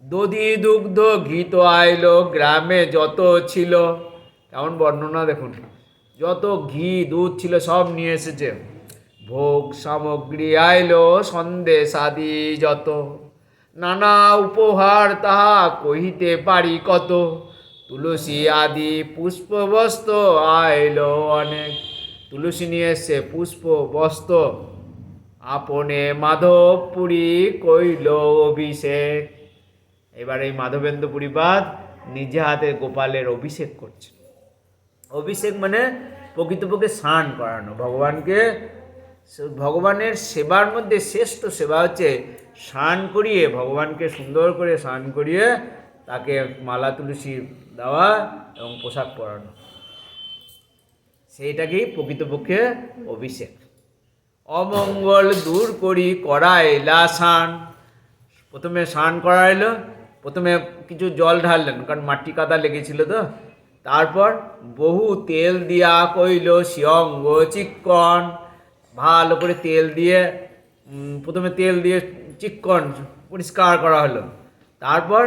দধি দুগ্ধ ঘিত আইলো, গ্রামে যত ছিল, কেমন বর্ণনা দেখুন, যত ঘি দুধ ছিল সব নিয়ে এসেছে। ভোগ সামগ্রী আইলো, সন্দেশ আদি যত, নানা উপহার তাহা কহিতে পারি কত। তুলসী আদি পুষ্প বস্ত্র আইলো অনেক, তুলসী নিয়ে এসছে, পুষ্প বস্ত্র। আপনে মাধবপুরী কইল অভিষেক। এবার এই মাধবেন্দ্র পুরীবাদ নিজে হাতে গোপালের অভিষেক করছে। অভিষেক মানে প্রকৃতপক্ষে স্নান করানো। ভগবানের সেবার মধ্যে শ্রেষ্ঠ সেবা হচ্ছে স্নান করিয়ে, ভগবানকে সুন্দর করে স্নান করিয়ে তাকে মালা তুলসী দেওয়া এবং পোশাক পরানো, সেইটাকেই প্রকৃতপক্ষে অভিষেক। অমঙ্গল দূর করি করাইলা স্নান। প্রথমে স্নান করাইলো, প্রথমে কিছু জল ঢাললেন, কারণ মাটি কাদা লেগেছিল তো। তারপর বহু তেল দিয়া কইল শিয়ঙ্গ চিক্কন, ভালো করে তেল দিয়ে, প্রথমে তেল দিয়ে চিক্কন পরিষ্কার করা হলো। তারপর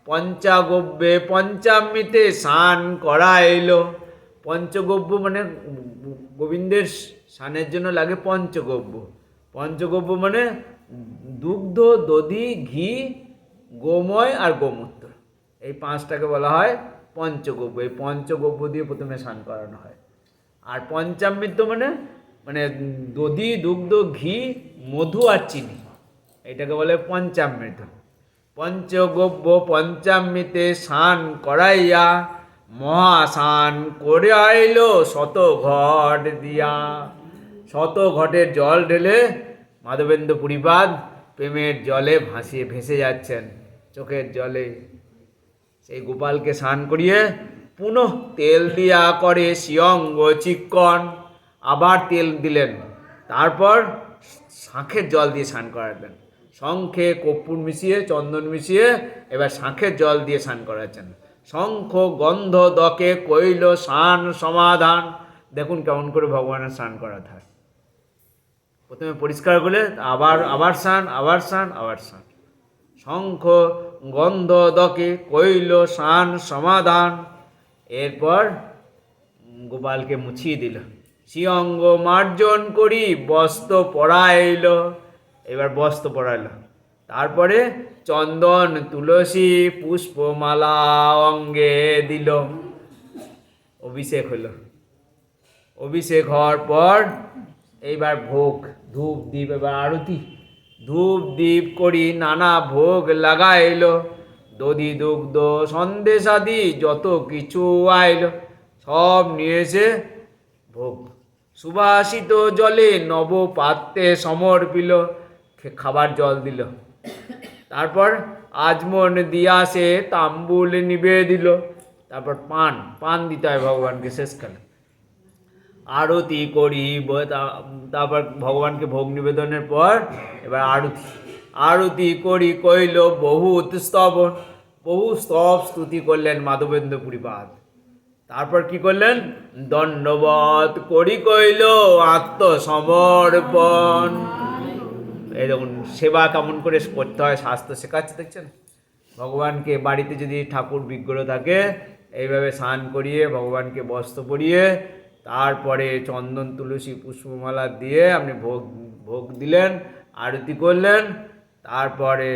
পঞ্চাগব্যে পঞ্চামৃতে স্নান করাইলো। পঞ্চগব্য মানে গোবিন্দের স্নানের জন্য লাগে পঞ্চগব্য। পঞ্চগব্য মানে দুগ্ধ, দধি, ঘি, গোময় আর গোমূত্র, এই 5টাকে বলা হয় পঞ্চগব্য। এই পঞ্চগব্য দিয়ে প্রথমে স্নান করানো হয়। আর পঞ্চামৃত মানে মানে দধি, দুগ্ধ, ঘি, মধু আর চিনি, এটাকে বলে পঞ্চামৃত। পঞ্চগব্য পঞ্চামৃতে স্নান করাইয়া, মহাস্নান করে আইল 100 ঘট দিয়া। 100 ঘটের জল ঢেলে মাধবেন্দ্র পুরীবাদ প্রেমের জলে ভেসে যাচ্ছেন, চোখের জলে। সেই গোপালকে স্নান করিয়ে পুনঃ তেল দিয়া করে শিয়ঙ্গ চিক্কন, আবার তেল দিলেন। তারপর শাঁখের জল দিয়ে স্নান করালেন। শঙ্খে কর্পূর মিশিয়ে, চন্দন মিশিয়ে এবার শাঁখের জল দিয়ে স্নান করাচ্ছেন। শঙ্খ গন্ধ দকে কইল স্নান সমাধান, দেখুন কেমন করে ভগবানের স্নান করাতে হয়। প্রথমে পরিষ্কার করলে আবার স্নান, আবার স্নান, আবার স্নান। শঙ্খ গন্ধ দকে কইল স্নান সমাধান। এরপর গোপালকে মুছিয়ে দিল, শ্রীঅঙ্গ মার্জন করি বস্ত্র পরাইল। এবার বস্ত্র পরাইল। তারপরে চন্দন তুলসী পুষ্পমালা অঙ্গে দিল। অভিষেক হলো। অভিষেক হওয়ার পর এইবার ভোগ, ধূপ দ্বীপ, এবার আরতি। ধূপ দ্বীপ করি নানা ভোগ লাগাইল। দধি দুগ্ধ সন্দেশ আদি যত কিছু আইল, সব নিয়ে এসে ভোগ সুবাসিত জলে নব পাত্রে সমর্পিল। খাবার জল দিল। তারপর আজমন দিয়া সে তাম্বুল নিবে দিল। তারপর পান দিতে হয় ভগবানকে শেষকালে। আরতি করি, তারপর ভগবানকে ভোগ নিবেদনের পর এবার আরতি করি কইল বহুত স্তবন। বহু স্তব স্তুতি করলেন মাধবেন্দ্র পুরীপাদ। তারপর কি করলেন? দণ্ডবত করি কইল আত্মসমর্পণ। এই দেখুন সেবা কেমন করে করতে হয় শাস্ত্র শেখাচ্ছে, দেখছেন? ভগবানকে বাড়িতে যদি ঠাকুর বিগ্রহ থাকে এইভাবে স্নান করিয়ে ভগবানকে বস্ত্র পরিয়ে তারপরে চন্দন তুলসী পুষ্পমালা দিয়ে আপনি ভোগ দিলেন, আরতি করলেন, তারপরে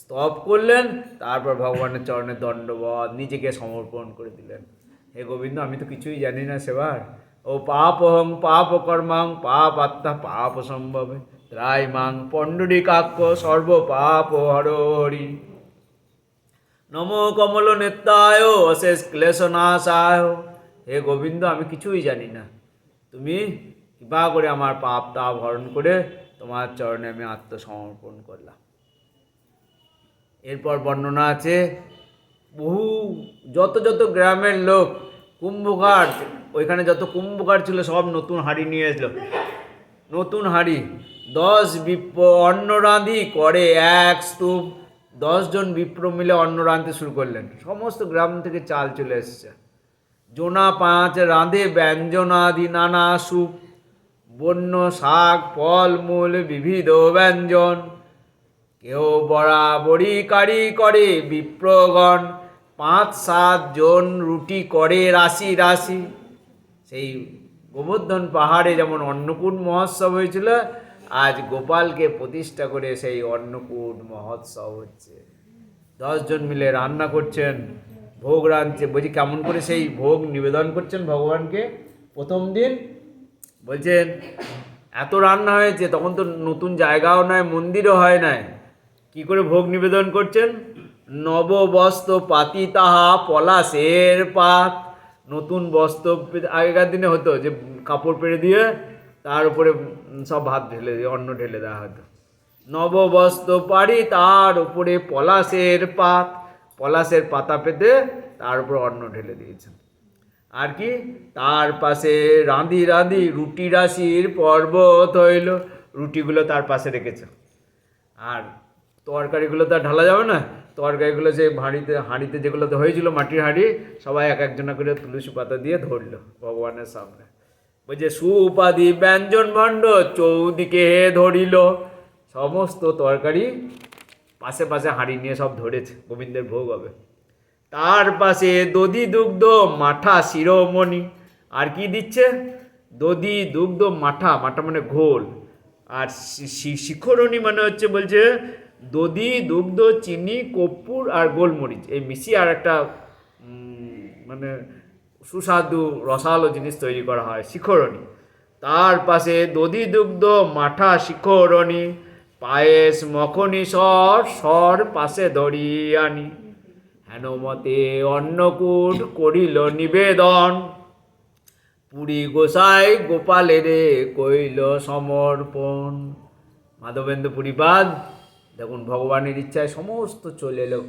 স্তব করলেন, তারপর ভগবানের চরণে দণ্ডবত নিজেকে সমর্পণ করে দিলেন। হে গোবিন্দ, আমি তো কিছুই জানি না সেবার। ও পাপহং পাপ কর্মাং পাপ আত্মা পাপ সম্ভবে ত্রাই মাং পণ্ডরীকাক্ষ সর্ব পাপ হর হরি। নমো কমল নেত্রায় অশেষ ক্লেশ নাশায়। হে গোবিন্দ, আমি কিছুই জানি না, তুমি কৃপা করে আমার পাপ তাপ হরণ করে তোমার চরণে আমি আত্মসমর্পণ করলাম। এরপর বর্ণনা আছে যত গ্রামের লোক কুম্ভকার, ওইখানে যত কুম্ভকার ছিল সব নতুন হাঁড়ি নিয়ে এসলো। নতুন হাঁড়ি 10 বিপ্র অন্ন রাঁধি করে এক স্তূপ। 10 জন বিপ্র মিলে অন্ন রাঁধতে শুরু করলেন। সমস্ত গ্রাম থেকে চাল চলে এসছে। জোনা 5 রাঁধে ব্যঞ্জনাদি নানা সুপ। বন্য শাক ফল মূল বিবিধ ব্যঞ্জন। কেউ বরাবরই কারি করে বিপ্রগণ। 5-7 জন রুটি করে রাশি রাশি। সেই গোবর্ধন পাহাড়ে যেমন অন্নকূট মহোৎসব হয়েছিল, আজ গোপালকে প্রতিষ্ঠা করে সেই অন্নকূট মহোৎসব হচ্ছে। 10 জন মিলে রান্না করছেন, ভোগ রাঁধছে। বলছি কেমন করে সেই ভোগ নিবেদন করছেন ভগবানকে? প্রথম দিন বলছেন এত রান্না হয়েছে, তখন তো নতুন জায়গাও নয়, মন্দিরও হয় নাই, কি করে ভোগ নিবেদন করছেন? নববস্ত্র পাতি তাহা পলাশের পাত। নতুন বস্ত্র আগেকার দিনে হতো যে কাপড় পেরে দিয়ে তার উপরে সব ভাত ঢেলে দিয়ে অন্ন ঢেলে দেওয়া হতো। নববস্ত্র পারি তার উপরে পলাশের পাত। পলাশের পাতা পেতে তার উপর অন্ন ঢেলে দিয়েছেন। আর কি? তার পাশে রাঁধি রুটি রাশির পর্বত হইল। রুটিগুলো তার পাশে রেখেছে। আর তরকারিগুলো তো আর ঢালা যাবে না। তরকারিগুলো যে হাঁড়িতে যেগুলো তো হয়েছিল মাটির হাঁড়ি, সবাই এক একজনা করে তুলসী পাতা দিয়ে ধরল ভগবানের সামনে। বলছে সুপাদি ব্যঞ্জন ভণ্ড চৌদিকে ধরিল। সমস্ত তরকারি পাশে পাশে হাঁড়ি নিয়ে সব ধরেছে, গোবিন্দের ভোগ হবে। তার পাশে দধি দুগ্ধ মাঠা শিরোমণি। আর কি দিচ্ছে? দধি দুগ্ধ মাঠা মানে ঘোল, আর শিখরণী মানে হচ্ছে বলছে দধি দুগ্ধ চিনি কর্পূর আর গোলমরিচ এই মিশিয়ে আর একটা মানে সুস্বাদু রসালো জিনিস তৈরি করা হয়, শিখরণী। তার পাশে দধি দুগ্ধ মাঠা শিখরণী। পায়েস মখনি সর পাশে ধরিয়ে আনি। হেনমতে অন্নকূট করিল নিবেদন। পুরী গোসাই গোপালের কইল সমর্পণ। মাধবেন্দ্র পুরীপাদ দেখুন ভগবানের ইচ্ছায় সমস্ত চলে এলো।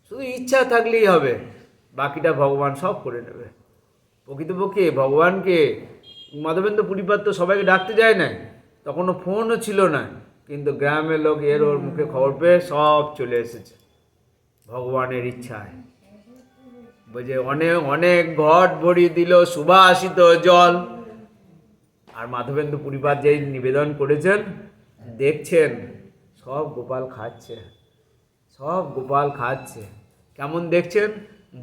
শুধু ইচ্ছা থাকলেই হবে, বাকিটা ভগবান সব করে নেবে। প্রকৃতপক্ষে ভগবানকে মাধবেন্দ্র পুরীপাদ তো সবাইকে ডাকতে যায় না, তখনও ফোনও ছিল না, কিন্তু গ্রামের লোক ওর মুখে খবর পেয়ে সব চলে এসেছে ভগবানের ইচ্ছায়। বলছে অনেক অনেক ঘট ভরি দিল সুবাসিত জল। আর মাধবেন্দ্র পুরীপাদ যেই নিবেদন করেছেন, দেখছেন সব গোপাল খাচ্ছে, সব গোপাল খাচ্ছে। কেমন দেখছেন?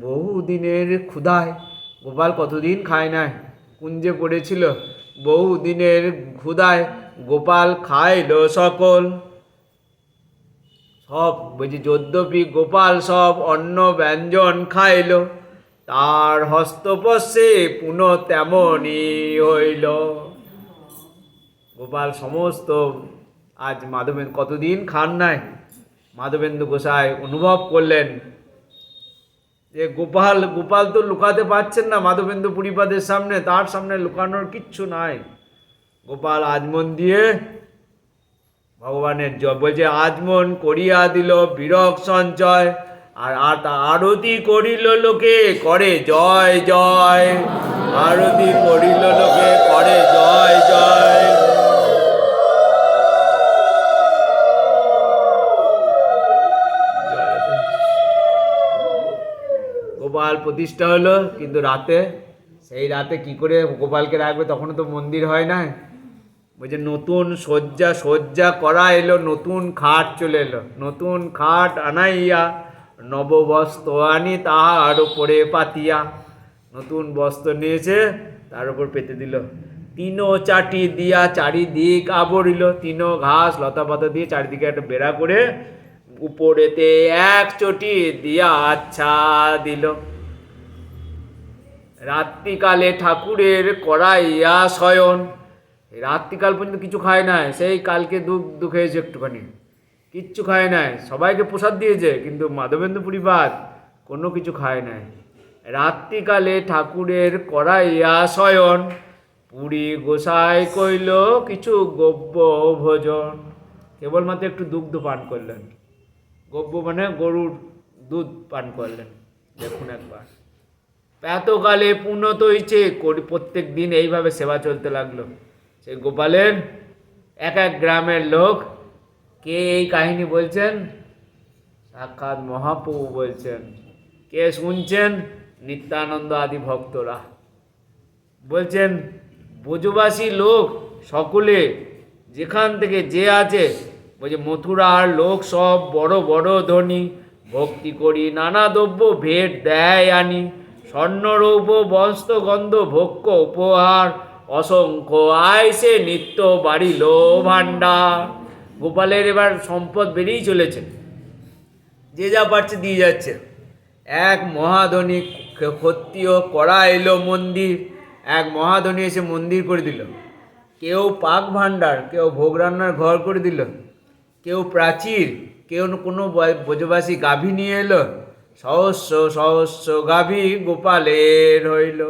বহুদিনের ক্ষুধায়, গোপাল কতদিন খায় নাই, কুঞ্জে পড়েছিল, বহুদিনের ক্ষুধায় গোপাল খাইল সকল। সব বলছি যদ্যপি গোপাল সব অন্ন ব্যঞ্জন খাইল, তার হস্তস্পর্শে পুনঃ তেমনই হইল। গোপাল সমস্ত আজ মাধবেন্দ্র কতদিন খান নাই, মাধবেন্দ্র গোসাই অনুভব করলেন যে গোপাল গোপাল তো লুকাতে পারছেন না মাধবেন্দ্র পুরীপাদের সামনে, তার সামনে লুকানোর কিচ্ছু নাই। গোপাল আজমন দিয়ে ভগবানের বলছে আজমন করিয়া দিল বিরক সঞ্চয়, আর আরতি করিল লোকে করে জয় জয়, আরতি করিল লোকে করে জয় জয়। গোপাল প্রতিষ্ঠা হলো, কিন্তু রাতে, সেই রাতে কি করে গোপালকে রাখবে, তখনও তো মন্দির হয় না। বলছে নতুন শয্যা করা এলো, নতুন খাট চলে এলো, নতুন খাট আনাইয়া নববস্ত্র আনি তাহার উপরে পাতিয়া। নতুন বস্ত্র নিয়েছে, তার উপর পেতে দিল। তিনো চাটি দিয়া চারিদিক আবরিল, তিনো ঘাস লতা পাতা দিয়ে চারিদিকে একটা বেড়া করে উপরেতে এক চটি দিয়া আচ্ছা দিল। রাত্রিকালে ঠাকুরের করাইয়া শয়ন, রাত্রিকাল পর্যন্ত কিছু খায় নাই, সেই কালকে দুধ খেয়েছে একটুখানি, কিচ্ছু খায় নাই। সবাইকে প্রসাদ দিয়েছে, কিন্তু মাধবেন্দ্র পুরীপাদ কোনো কিছু খায় নাই। রাত্রিকালে ঠাকুরের করাইয়া শয়ন, পুরী গোসাই কইল কিছু গব্য ভোজন। কেবলমাত্র একটু দুগ্ধ পান করলেন, গব্য মানে গরুর দুধ পান করলেন। দেখুন একবার, প্রাতকালে পুনত হয়েছে, প্রত্যেক দিন এইভাবে সেবা চলতে লাগলো। সেই গোপালের এক এক গ্রামের লোক, কে এই কাহিনী বলছেন? সাক্ষাৎ মহাপ্রভু বলছেন। কে শুনছেন? নিত্যানন্দ আদি ভক্তরা বলছেন। ব্রজবাসী লোক সকলে যেখান থেকে যে আছে, বলছে মথুরার লোক সব বড় বড় ধনী, ভক্তি করি নানা দ্রব্য ভেট দেয় আনি, স্বর্ণরৌপ্য বস্ত্র গন্ধ ভোগ্য উপহার, অসংখ্য আইসে নিত্য বাড়িল ভাণ্ডার। গোপালের এবার সম্পদ বেড়েই চলেছে, যে যা পারছে দিয়ে যাচ্ছে। এক মহাধনী ক্ষত্রিয় করা এলো মন্দির, এক মহাধনী এসে মন্দির করে দিল। কেউ পাক ভাণ্ডার, কেউ ভোগ রান্নার ঘর করে দিল, কেউ প্রাচীর, কেউ কোনো ব্রজবাসী গাভী নিয়ে এলো। সহস্র সহস্র গাভী গোপালের হইল।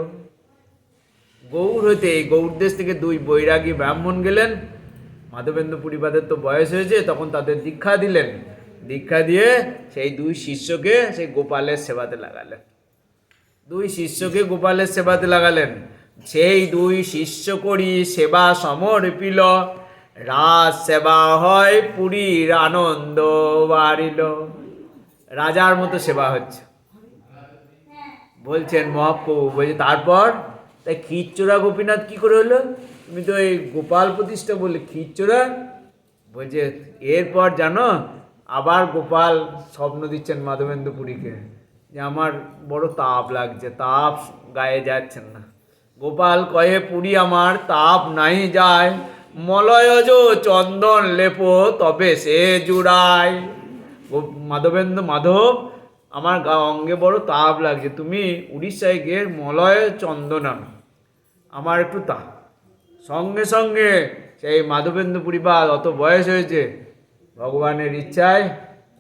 গৌড় হইতে, এই গৌড় দেশ থেকে দুই বৈরাগী ব্রাহ্মণ গেলেন। মাধবেন্দ্র পুরীপাদের তো বয়স হয়েছে, তখন তাদের দীক্ষা দিলেন। দীক্ষা দিয়ে সেই দুই শিষ্যকে সেই গোপালের সেবাতে লাগালেন। দুই শিষ্যকে গোপালের সেবাতে লাগালেন। সেই দুই শিষ্য করি সেবা সমর্পিল, রাজ সেবা হয় পুরীর আনন্দ বাড়িল। রাজার মতো সেবা হচ্ছে। বলছেন মহাপ্রভু, বলছে তারপর তাই ক্ষীরচোরা গোপীনাথ কি করে হলো? তুমি তো এই গোপাল প্রতিষ্ঠা বললে, ক্ষীরচোরা? বলছে এরপর জানো, আবার গোপাল স্বপ্ন দিচ্ছেন মাধবেন্দ্র পুরীকে, যে আমার বড় তাপ লাগছে, তাপ গায়ে যাচ্ছেন না। গোপাল কয়ে পুরী আমার তাপ নাই যায়, মলয়জ চন্দন লেপো তবে সে জুড়ায়। মাধব, আমার অঙ্গে বড় তাপ লাগছে, তুমি উড়িষ্যায় গিয়ে মলয় চন্দন আনো, আমার একটু তাপ। সঙ্গে সঙ্গে সেই মাধবেন্দ্র পুরীপাদ, অত বয়স হয়েছে, ভগবানের ইচ্ছায়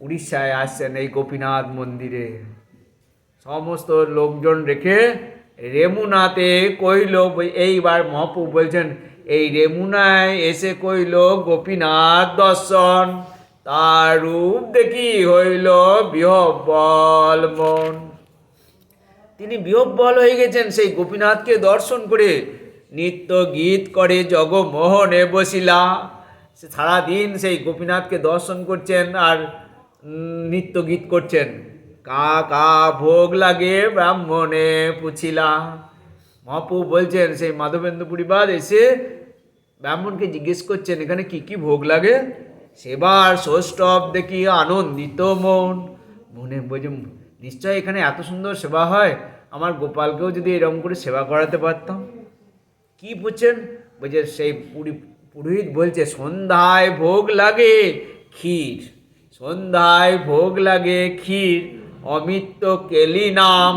উড়িষ্যায় আসছেন এই গোপীনাথ মন্দিরে। সমস্ত লোকজন রেখে রেমুনাতে কইল, এইবার মহাপ্রভু বলছেন, এই রেমুনায় এসে কইল গোপীনাথ দর্শন, তার রূপ দেখি হইল বিহ্বল মন। তিনি বিহ্বল হয়ে গেছেন সেই গোপীনাথকে দর্শন করে। নিত্য গীত করে জগমোহনে বসিলা, সে সারাদিন সেই গোপীনাথকে দর্শন করছেন আর নিত্য গীত করছেন। কা কা ভোগ লাগে ব্রাহ্মণে পুছিলা। মহাপু বলছেন সেই মাধবেন্দ্র পুরীবাদ এসে ব্রাহ্মণকে জিজ্ঞেস করছেন এখানে কি কি ভোগ লাগে। সেবার ষষ্ঠব দেখি আনন্দিত মন, মনে বলছে নিশ্চয় এখানে এত সুন্দর সেবা হয়, আমার গোপালকেও যদি এরকম করে সেবা করাতে পারতাম। কি বুঝছেন? বলছে সেই পুরোহিত বলছে সন্ধ্যায় ভোগ লাগে ক্ষীর, সন্ধ্যায় ভোগ লাগে ক্ষীর, অমৃত কেলি নাম।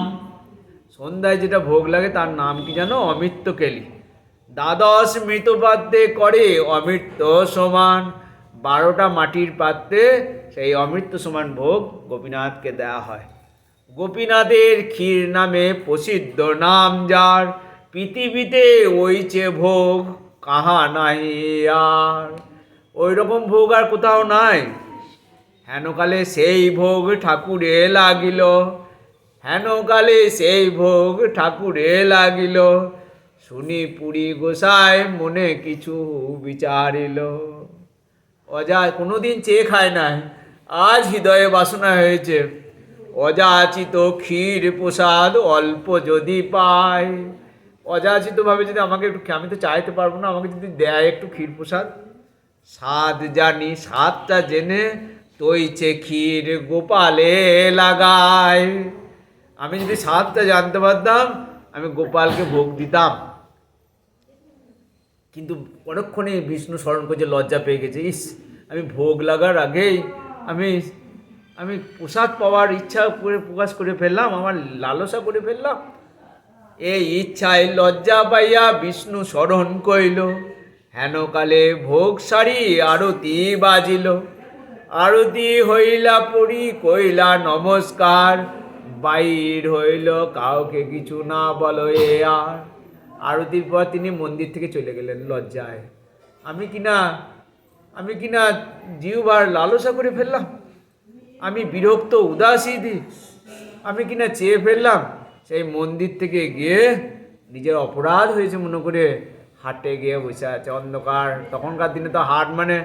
সন্ধ্যায় যেটা ভোগ লাগে তার নাম কি জানো? অমৃত কেলি। দ্বাদশ মৃতপাত্রে করে অমৃত সমান, 12টা মাটির পাত্রে সেই অমৃত সমান ভোগ গোপীনাথকে দেওয়া হয়। গোপীনাথের ক্ষীর নামে প্রসিদ্ধ নাম যার, পৃথিবীতে ওইছে ভোগ কাহা নাহি আর। ওই রকম ভোগ আর কোথাও নাই। হেনকালে সেই ভোগ ঠাকুরে লাগিল, হেনকালে সেই ভোগ ঠাকুরে লাগিল, শুনি পুরী গোসাই মনে কিছু বিচারিল। অজা কোনোদিন চেয়ে খায় নাই, আজ হৃদয়ে বাসনা হয়েছে, অযাচিত ক্ষীর প্রসাদ অল্প যদি পায়। অযাচিতভাবে যদি আমাকে একটু, আমি তো চাইতে পারবো না, আমাকে যদি দেয় একটু ক্ষীর প্রসাদ। স্বাদ জানি স্বাদটা জেনে তৈছে ক্ষীর গোপালে লাগায়। আমি যদি স্বাদটা জানতে পারতাম আমি গোপালকে ভোগ দিতাম। কিন্তু পরক্ষণে বিষ্ণু স্মরণ করছে, লজ্জা পেয়ে গেছে, ইস আমি ভোগ লাগার আগেই আমি আমি প্রসাদ পাওয়ার ইচ্ছা করে প্রকাশ করে ফেললাম, আমার লালসা করে ফেললাম। এই ইচ্ছায় লজ্জা পাইয়া বিষ্ণু স্মরণ কইল, হেনকালে ভোগ সারি আরতি বাজিল। আরতি হইলা পড়ি কইলা নমস্কার, বাইর হইল কাউকে কিছু না বলো এ আর। আরতির পর তিনি মন্দির থেকে চলে গেলেন লজ্জায়। আমি কিনা জিহ্বার লালসা করে ফেললাম, আমি বিরক্ত উদাসী, আমি কিনা চেয়ে ফেললাম। সেই মন্দির থেকে গিয়ে নিজের অপরাধ হয়েছে মনে করে হাটে গিয়ে বসে আছে। অন্ধকার, তখনকার দিনে তো হাট মানে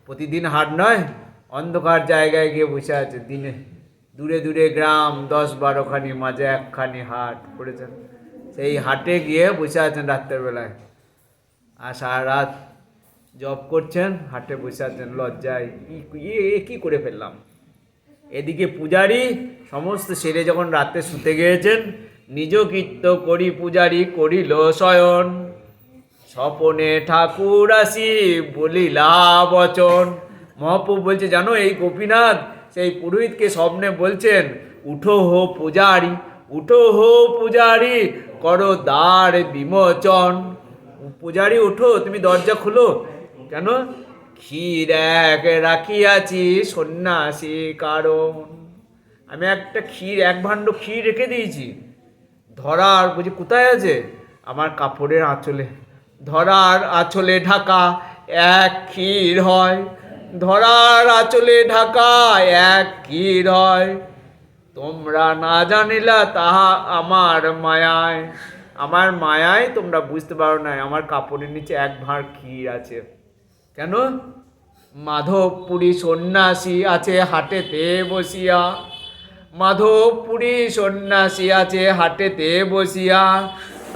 প্রতিদিন হাট নয়, অন্ধকার জায়গায় গিয়ে বসে আছে। দিনে দূরে দূরে গ্রাম 10-12খানি, মাঝে একখানি হাট করেছেন। সেই হাটে গিয়ে বসে আছেন রাত্রের বেলায়, আর সারা রাত জব করছেন, হাটে বসে আছেন লজ্জায়, কি করে ফেললাম। এদিকে পূজারি সমস্ত সেরে যখন রাতে শুতে গিয়েছেন, নিজ কীর্ত করি পূজারি করিল শয়ন, স্বপনে ঠাকুর আসি বলিলা বচন। মহাপ্রভু বলছে জানো, এই গোপীনাথ সেই পুরোহিতকে স্বপ্নে বলছেন, উঠো হো পূজারি, উঠো হো পূজারি, করো দ্বার বিমোচন। পূজারি উঠো, তুমি দরজা খুলো। কেন? ক্ষীর এক রাখিয়াছি সন্ন্যাসী কারণ। আমি একটা ক্ষীর, 1 ভাণ্ড ক্ষীর রেখে দিয়েছি। ধরার বুঝি কোথায় আছে? আমার কাপড়ের আঁচলে, ধরার আঁচলে ঢাকা এক ক্ষীর হয়, ধরার আঁচলে ঢাকা এক ক্ষীর হয়। তোমরা না জানিলা তাহা আমার মায়ায়, আমার মায়ায় তোমরা বুঝতে পারো না, আমার কাপড়ের নিচে 1 ভাঁড় ক্ষীর আছে। কেন? মাধবপুরী সন্ন্যাসী আছে হাটেতে বসিয়া, মাধবপুরী সন্ন্যাসী আছে হাটেতে বসিয়া,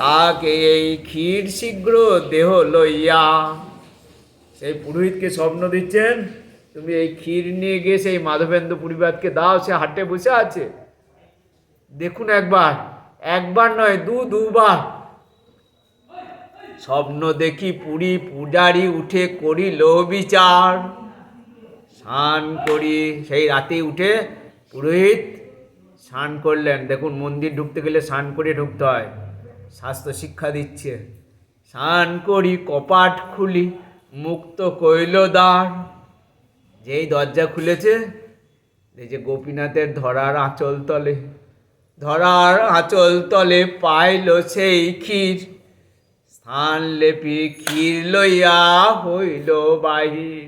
তাকে এই ক্ষীর শীঘ্র দেহ লইয়া। সেই পুরোহিতকে স্বপ্ন দিচ্ছেন, তুমি এই ক্ষীর নিয়ে গিয়ে সেই মাধবেন্দ্র পুরীবাদকে দাও, সে হাটে বসে আছে। দেখুন একবার নয়, দুবার স্বপ্ন দেখি পুরী পূজারি উঠে করিল বিচার। স্নান করি, সেই রাতে উঠে পুরোহিত স্নান করলেন। দেখুন মন্দির ঢুকতে গেলে স্নান করে ঢুকতে হয়, শাস্ত্র শিক্ষা দিচ্ছে। স্নান করি কপাট খুলি মুক্ত কইল দ্বার। যেই দরজা খুলেছে, এই যে গোপীনাথের ধরার আঁচল তলে, ধরার আঁচল তলে পাইল সেই ক্ষীর। স্থান লেপি ক্ষীর লইয়া হইল বাহির।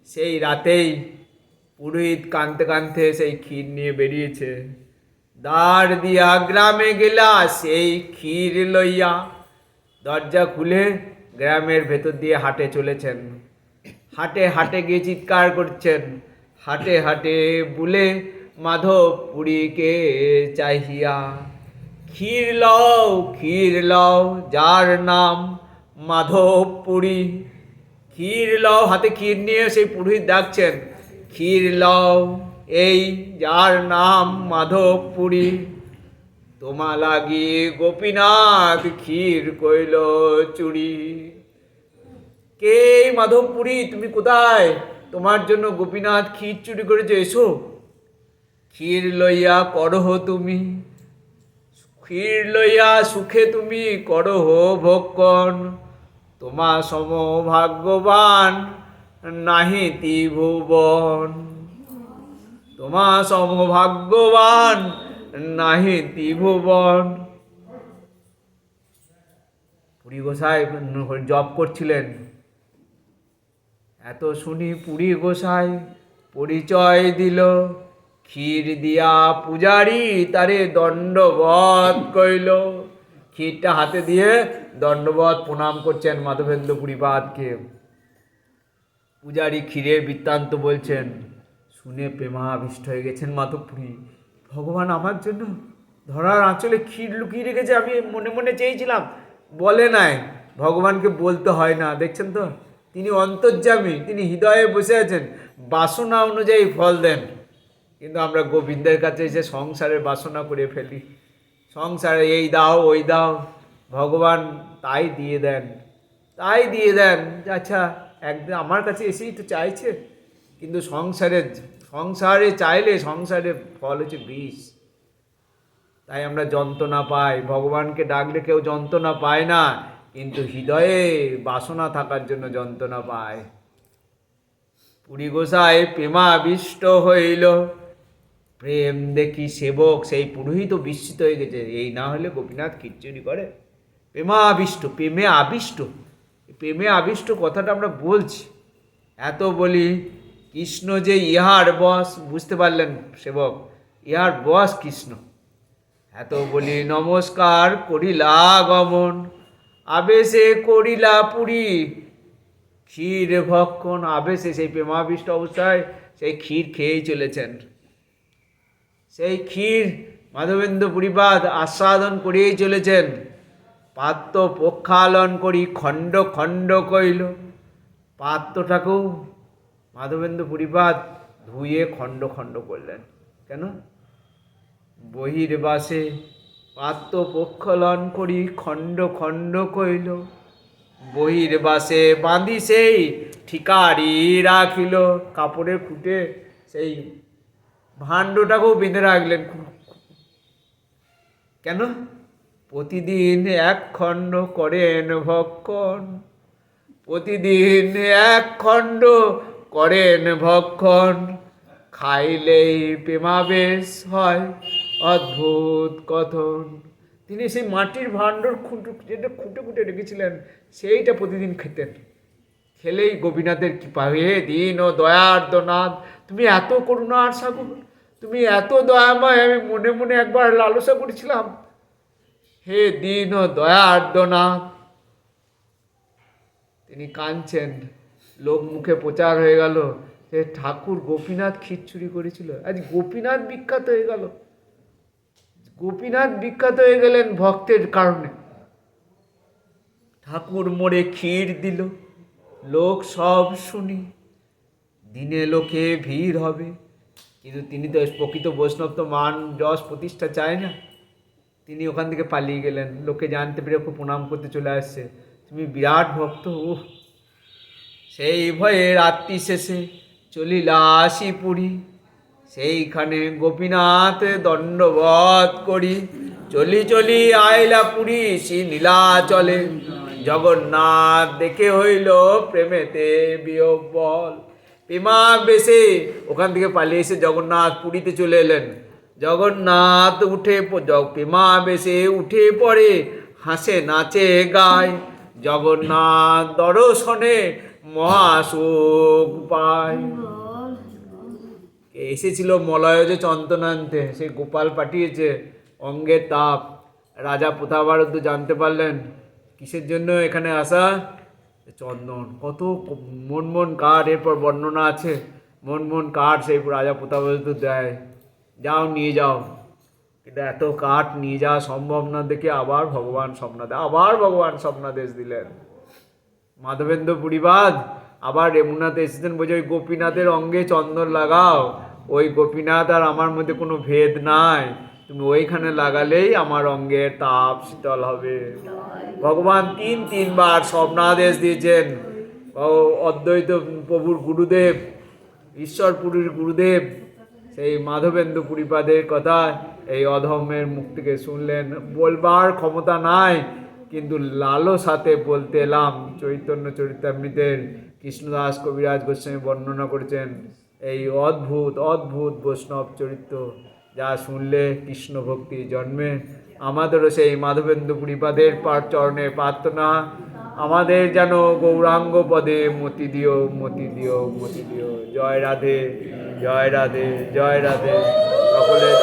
সেই রাতেই পুরোহিত কাঁদতে কাঁদতে সেই ক্ষীর নিয়ে বেরিয়েছে। দ্বার দিয়া গ্রামে গেলা সেই ক্ষীর লইয়া। দরজা খুলে গ্রামের ভেতর দিয়ে হাটে চলেছেন। হাটে হাটে গিয়ে চিৎকার করছেন, হাটে হাটে বুলে মাধবপুরীকে চাহিয়া। ক্ষীর লও যার নাম মাধবপুরী। ক্ষীর লও, হাতে ক্ষীর নিয়ে সেই পুরোহিত ডাকছেন, ক্ষীর লও এই যার নাম মাধবপুরী। তোমা লাগি গোপীনাথ ক্ষীর কইল চুরি। কে এই মাধবপুরী, তুমি কোথায়? তোমার জন্য গোপীনাথ ক্ষীর চুরি করেছে, এসো। ক্ষীর লইয়া করহ তুমি, ক্ষীর লইয়া সুখে তুমি করহ ভক্ষণ। তোমা সম ভাগ্যবান নাহি ত্রিভুবন। তোমা সম ভাগ্যবান নাহি ত্রিভুবন। পুরী গোসাই জপ করছিলেন। এত শুনি পুরী গোসাই পরিচয় দিল। ক্ষীর দিয়া পূজারি তারে দণ্ডবত কইল। ক্ষীরটা হাতে দিয়ে দণ্ডবত প্রণাম করছেন মাধবেন্দ্র পুরীপাদকে। পূজারি ক্ষীরের বৃত্তান্ত বলছেন। শুনে প্রেমাবিষ্ট হয়ে গেছেন মাধবপুরী। ভগবান আমার জন্য ধরার আঁচলে ক্ষীর লুকিয়ে রেখেছে, আমি মনে মনে চেয়েছিলাম, বলে নাই। ভগবানকে বলতে হয় না, দেখছেন তো, তিনি অন্তর্যামী, তিনি হৃদয়ে বসে আছেন, বাসনা অনুযায়ী ফল দেন। কিন্তু আমরা গোবিন্দের কাছে এসে সংসারের বাসনা করে ফেলি, সংসারে এই দাও ওই দাও। ভগবান তাই দিয়ে দেন, তাই দিয়ে দেন। আচ্ছা, একদিন আমার কাছে এসেই তো চাইছে, কিন্তু সংসারে চাইলে সংসারে ফল হচ্ছে বিষ। তাই আমরা যন্ত্রণা পাই। ভগবানকে ডাকলে কেউ যন্ত্রণা পায় না, কিন্তু হৃদয়ে বাসনা থাকার জন্য যন্ত্রণা পায়। পুরী গোসাই প্রেমাবিষ্ট হইল। প্রেম দেখি সেবক সেই পুরোহিত বিস্মিত হয়ে গেছে, এই না হলে গোপীনাথ খিচুড়ি করে। প্রেমাবিষ্ট, প্রেমে আবিষ্ট, প্রেমে আবিষ্ট কথাটা আমরা বলছি। এত বলি কৃষ্ণ যে ইহার বশ, বুঝতে পারলেন সেবক, ইহার বশ কৃষ্ণ। এত বলি নমস্কার করিলা গমন, আবেশে করিলা পুরী ক্ষীর ভক্ষণ। আবেশে, সেই প্রেমাবিষ্ট অবস্থায় সেই ক্ষীর খেয়েই চলেছেন। সেই ক্ষীর মাধবেন্দ্র পুরীপাদ আস্বাদন করিয়েই চলেছেন। পাত্র প্রক্ষালন করি খণ্ড খণ্ড কইল। পাত্রটাকেও মাধবেন্দ্র পুরীপাদ ধুয়ে খণ্ড খণ্ড করলেন। কেন? বহির্বাসে পাত্র প্রক্ষালন করি খণ্ড খণ্ড কইল। বহির্বাসে বাঁধি সেই ঠিকারি রাখিল। কাপড়ের খুঁটে সেই ভাণ্ডটাকেও বেঁধে রাখলেন। কেন? প্রতিদিন এক খণ্ড করেন ভক্ষণ, প্রতিদিন এক খণ্ড করেন ভক্ষণ। খাইলেই প্রেমাবেশ হয় অদ্ভুত কথন। তিনি সেই মাটির ভাণ্ডর যেটা খুঁটে খুঁটে রেখেছিলেন, সেইটা প্রতিদিন খেতেন। খেলেই গোপীনাথের কৃপা। হে দীন ও দয়ার্দ্রনাথ, তুমি এত করুণার সাগর, তুমি এত দয়াময়, আমি মনে মনে একবার লালসা করেছিলাম। হে দীন ও দয়ার্দ্রনাথ। তিনি কাঁদছেন। লোক মুখে প্রচার হয়ে গেল যে ঠাকুর গোপীনাথ খিচুড়ি করেছিল। আজ গোপীনাথ বিখ্যাত হয়ে গেল। গোপীনাথ বিখ্যাত হয়ে গেলেন ভক্তের কারণে। ঠাকুর মোড়ে ক্ষীর দিল, লোক সব শুনি। দিনে লোকে ভিড় হবে, কিন্তু তিনি তো প্রকৃত বৈষ্ণব, তো মান যশ প্রতিষ্ঠা চায় না। তিনি ওখান থেকে পালিয়ে গেলেন। লোকে জানতে পেরে ওকে প্রণাম করতে চলে আসছে, তুমি বিরাট ভক্ত। সেই ভয়ে রাত্রি শেষে চলিলা আসি পুরী। সেইখানে গোপীনাথ দণ্ডবত করি। চলি চলি আইলা পুরী শ্রী নীলাচলে। জগন্নাথ দেখে হইল প্রেমেতে বিহ্বল। প্রেমাবেশে ওখান থেকে পালিয়ে এসে জগন্নাথ পুরীতে চলে এলেন। জগন্নাথ প্রেমাবেশে উঠে পড়ে, হাসে নাচে গায়। জগন্নাথ দর্শনে মহাসুখ পায়। এসেছিল মলয়জ চন্দনান্তে, সেই গোপাল পাঠিয়েছে অঙ্গের তাপ। রাজা প্রতাপারুদ্ধ জানতে পারলেন কিসের জন্য এখানে আসা, চন্দন। কত মন মন কাঠ, এরপর বর্ণনা আছে, মন মন কাঠ সেই রাজা প্রতাপারুদ্ধ দেয়। যাও নিয়ে যাও। কিন্তু এত কাঠ নিয়ে যাওয়া সম্ভব না দেখে আবার ভগবান স্বপ্নাদেশ দিলেন। মাধবেন্দ্র পুরীবাদ আবার রেমুনাতে এসেছেন, বলছে ওই গোপীনাথের অঙ্গে চন্দন লাগাও, ওই গোপীনাথ আর আমার মধ্যে কোনো ভেদ নাই, তুমি ওইখানে লাগালেই আমার অঙ্গের তাপ শীতল হবে। ভগবান তিনবার স্বপ্নাদেশ দিয়েছেন। অদ্বৈত প্রভুর গুরুদেব, ঈশ্বরপুরীর গুরুদেব সেই মাধবেন্দ্র পুরীপাদের কথা এই অধমের মুখ থেকে শুনলেন। বলবার ক্ষমতা নাই, কিন্তু লালসাতে বলতে এলাম। চৈতন্য চরিতামৃতের কৃষ্ণদাস কবিরাজ গোস্বামী বর্ণনা করেছেন এই অদ্ভুত বৈষ্ণব চরিত্র, যা শুনলে কৃষ্ণ ভক্তি জন্মে। আমাদেরও সেই মাধবেন্দ্র পুরীপাদের চরণে প্রার্থনা, আমাদের যেন গৌরাঙ্গ পদে মতি দিও। জয় রাধে, জয় রাধে, জয় রাধে। সকলের